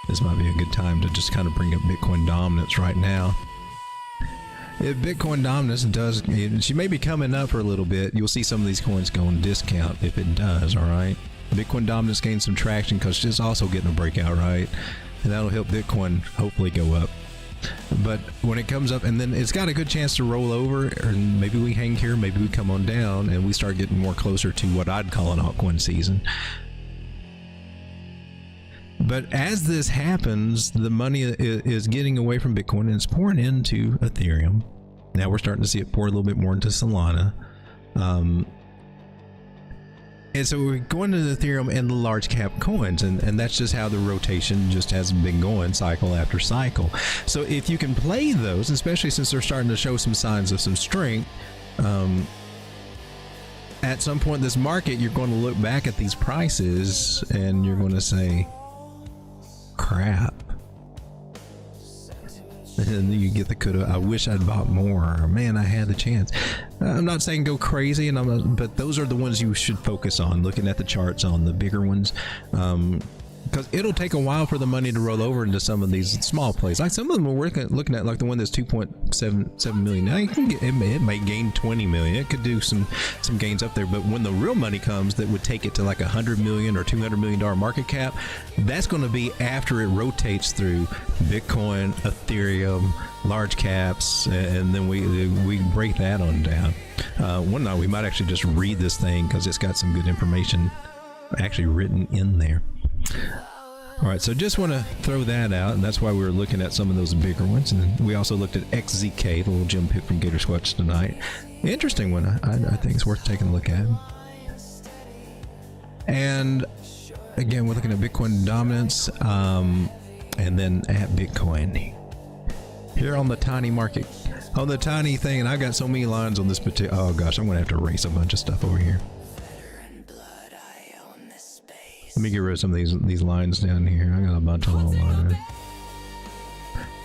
this might be a good time to just kind of bring up Bitcoin dominance right now. If Bitcoin dominance does, she may be coming up for a little bit. You'll see some of these coins go on discount if it does, all right? Bitcoin dominance gains some traction because it's also getting a breakout, right? And that'll help Bitcoin hopefully go up. But when it comes up, and then it's got a good chance to roll over, and maybe we hang here, maybe we come on down, and we start getting more closer to what I'd call an altcoin season. But as this happens, the money is getting away from Bitcoin and it's pouring into Ethereum. Now we're starting to see it pour a little bit more into Solana. And so we're going to the Ethereum and the large cap coins, and that's just how the rotation just has been going cycle after cycle. So if you can play those, especially since they're starting to show some signs of some strength, at some point in this market, you're going to look back at these prices and you're going to say, crap. And then you get the coulda, I wish I'd bought more, or man, I had the chance. I'm not saying go crazy, but those are the ones you should focus on, looking at the charts on the bigger ones. because it'll take a while for the money to roll over into some of these small plays. Like some of them we're looking at, like the one that's 2.77 million. Now you can get, it may gain 20 million. It could do some gains up there. But when the real money comes, that would take it to like $100 million or $200 million market cap. That's going to be after it rotates through Bitcoin, Ethereum, large caps, and then we break that on down. One night we might actually just read this thing because it's got some good information actually written in there. All right, so just want to throw that out, and that's why we were looking at some of those bigger ones. And then we also looked at XZK, the little gem pick from Gator Squatch tonight. Interesting one. I think it's worth taking a look at. And again, we're looking at Bitcoin dominance, and then at Bitcoin here on the tiny market, on the tiny thing. And I got so many lines on this particular. Oh gosh, I'm gonna have to erase a bunch of stuff over here. Let me get rid of some of these lines down here. I got a bunch of little lines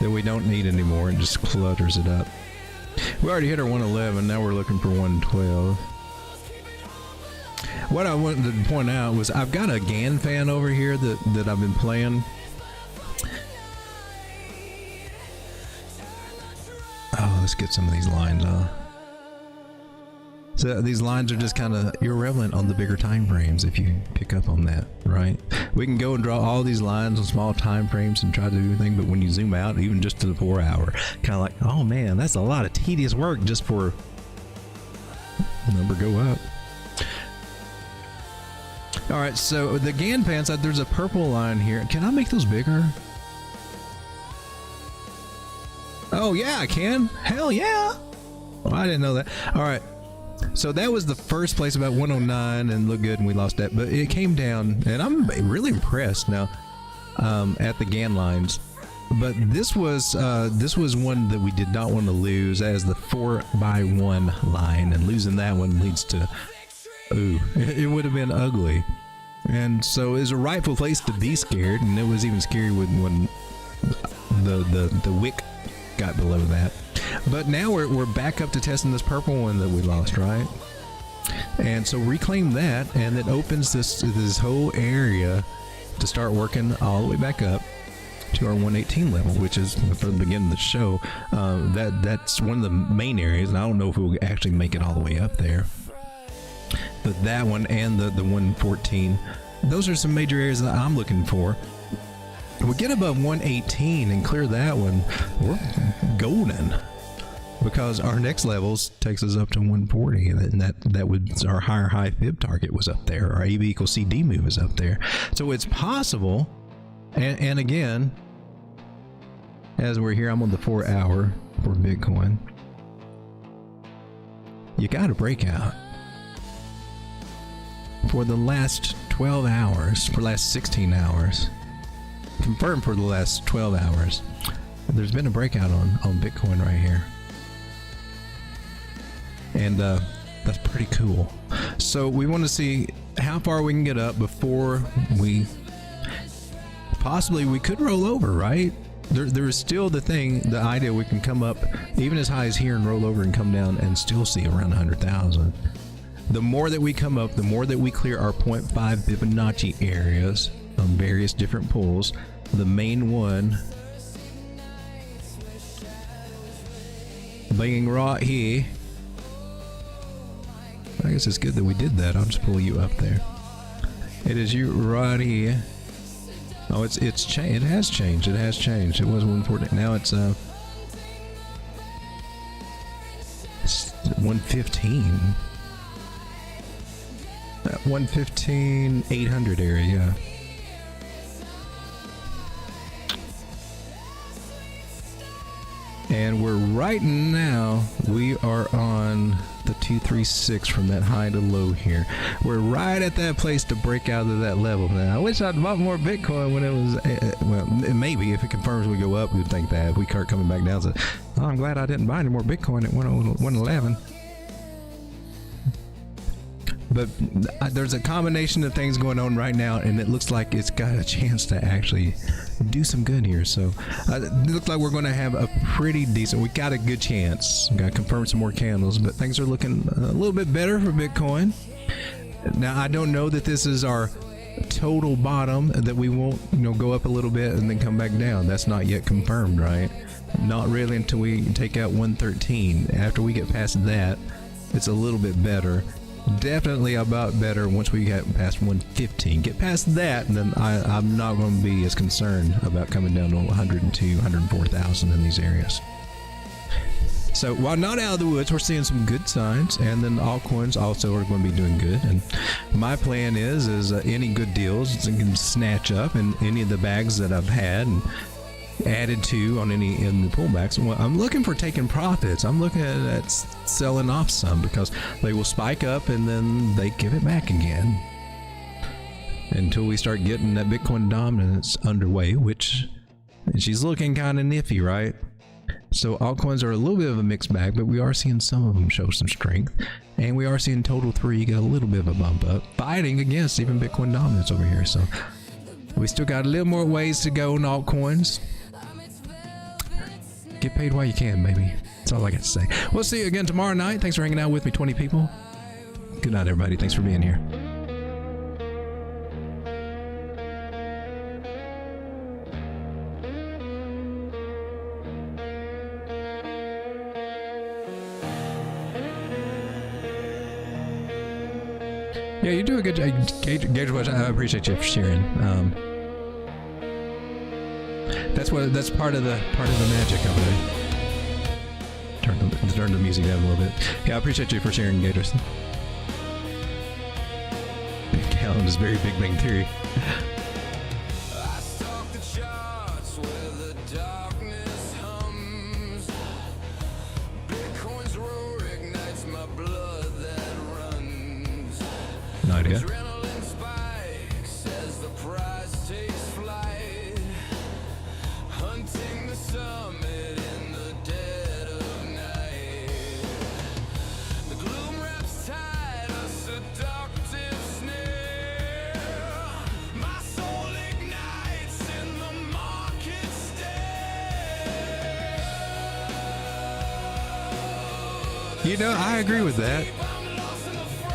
that we don't need anymore. It just clutters it up. We already hit our 111. Now we're looking for 112. What I wanted to point out was I've got a GAN fan over here that I've been playing. Oh, let's get some of these lines off. So these lines are just kind of irrelevant on the bigger time frames, if you pick up on that, right? We can go and draw all these lines on small time frames and try to do anything, but when you zoom out, even just to the 4 hour, kind of like, oh man, that's a lot of tedious work just for the number go up. All right, so the GAN fan side, there's a purple line here. Can I make those bigger? Oh yeah, I can. Hell yeah. Oh, I didn't know that. All right. So that was the first place, about 109, and looked good, and we lost that. But it came down, and I'm really impressed now at the GAN lines. But this was one that we did not want to lose as the 4x1 line, and losing that one leads to, ooh, it would have been ugly. And so it was a rightful place to be scared, and it was even scary when the wick got below that. But now we're back up to testing this purple one that we lost, right? And so reclaim that, and it opens this whole area to start working all the way back up to our 118 level, which is from the beginning of the show. That's one of the main areas, and I don't know if we'll actually make it all the way up there. But that one and the 114, those are some major areas that I'm looking for. We get above 118 and clear that one, we're golden, because our next levels takes us up to 140, and that was our higher high fib target was up there. Our AB equals CD move is up there, so it's possible. And again, as we're here, I'm on the 4 hour for Bitcoin. You got to break out for the last 12 hours, for the last 16 hours. Confirmed for the last 12 hours. There's been a breakout on Bitcoin right here. And that's pretty cool. So we want to see how far we can get up before we could roll over, right? There is still the idea we can come up even as high as here and roll over and come down and still see around 100,000. The more that we come up, the more that we clear our 0.5 Fibonacci areas on various different pools. The main one being right here. I guess it's good that we did that. I'll just pull you up there. It is you right here. Oh, it's changed. It has changed. It has changed. It was 140. Now it's 115. That 115 800 area. Yeah. And we're right now, we are on the 236 from that high to low here. We're right at that place to break out of that level. Now, I wish I'd bought more Bitcoin when it was, well, maybe if it confirms we go up, we'd think that. If we start coming back down, so, oh, I'm glad I didn't buy any more Bitcoin at 111. But there's a combination of things going on right now, and it looks like it's got a chance to actually do some good here. So it looks like we're going to have a pretty decent, we got a good chance. Got to confirm some more candles, but things are looking a little bit better for Bitcoin. Now, I don't know that this is our total bottom that we won't, go up a little bit and then come back down. That's not yet confirmed, right? Not really until we take out 113. After we get past that, it's a little bit better. Definitely about better once we get past 115. Get past that, and then I'm not going to be as concerned about coming down to 102, 104,000 in these areas. So while not out of the woods, we're seeing some good signs, and then altcoins also are going to be doing good. And my plan is any good deals I can snatch up in any of the bags that I've had and added to on any in the pullbacks. Well, I'm looking for taking profits. I'm looking at selling off some because they will spike up and then they give it back again until we start getting that Bitcoin dominance underway, which she's looking kind of nifty, right? So altcoins are a little bit of a mixed bag, but we are seeing some of them show some strength, and we are seeing Total 3 get a little bit of a bump up, fighting against even Bitcoin dominance over here. So we still got a little more ways to go in altcoins. Get paid while you can, baby. That's all I got to say. We'll see you again tomorrow night. Thanks for hanging out with me, 20 people. Good night, everybody. Thanks for being here. Yeah, you do a good job. Gage, I appreciate you for sharing. That's part of the magic of it. Turn the music down a little bit. Yeah, I appreciate you for sharing, Gators. Callan is very Big Bang Theory. I stalk the charts where the darkness hums. Bitcoin's roar ignites my blood that runs. No idea. Adrenaline spikes as the prize takes flight. Hunting the summit in the dead of night. The gloom wraps tight, a seductive snare. My soul ignites in the market stare. I agree with that. I'm lost in the fray.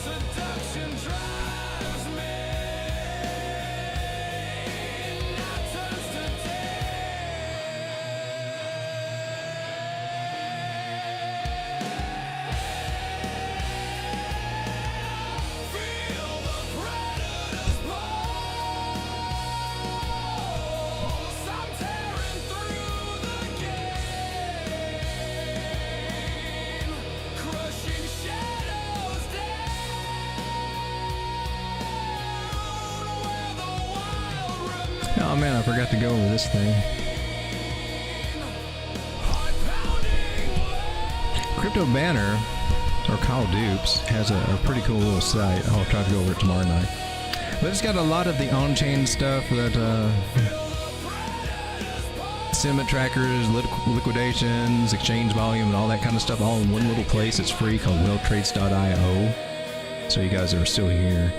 Seduction drives me. Night turns to feel the predator's pulse. I'm tearing through the game, crushing shadows down where the wild remains. Oh man, I forgot to go over this thing. Crypto Banner, or Kyle Dupes, has a pretty cool little site. I'll try to go over it tomorrow night. But it's got a lot of the on-chain stuff that sentiment trackers, liquidations, exchange volume, and all that kind of stuff all in one little place. It's free, called welltrades.io. So you guys are still here.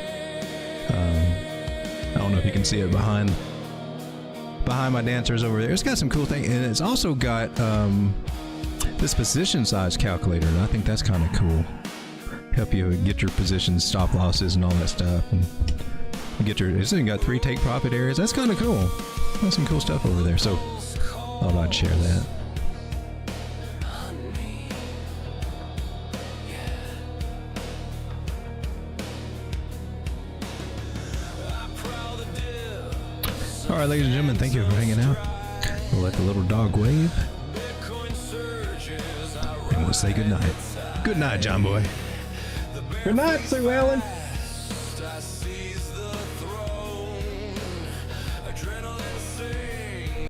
I don't know if you can see it behind my dancers over there. It's got some cool things, and it's also got this position size calculator, and I think that's kind of cool. Help you get your positions, stop losses, and all that stuff, and it's even got 3 take profit areas. That's kind of cool. Got some cool stuff over there. So thought I'd share that. All right, ladies and gentlemen, thank you for hanging out. We'll let the little dog wave, and we'll say good night. Good night, John Boy. Good night, Sue Ellen.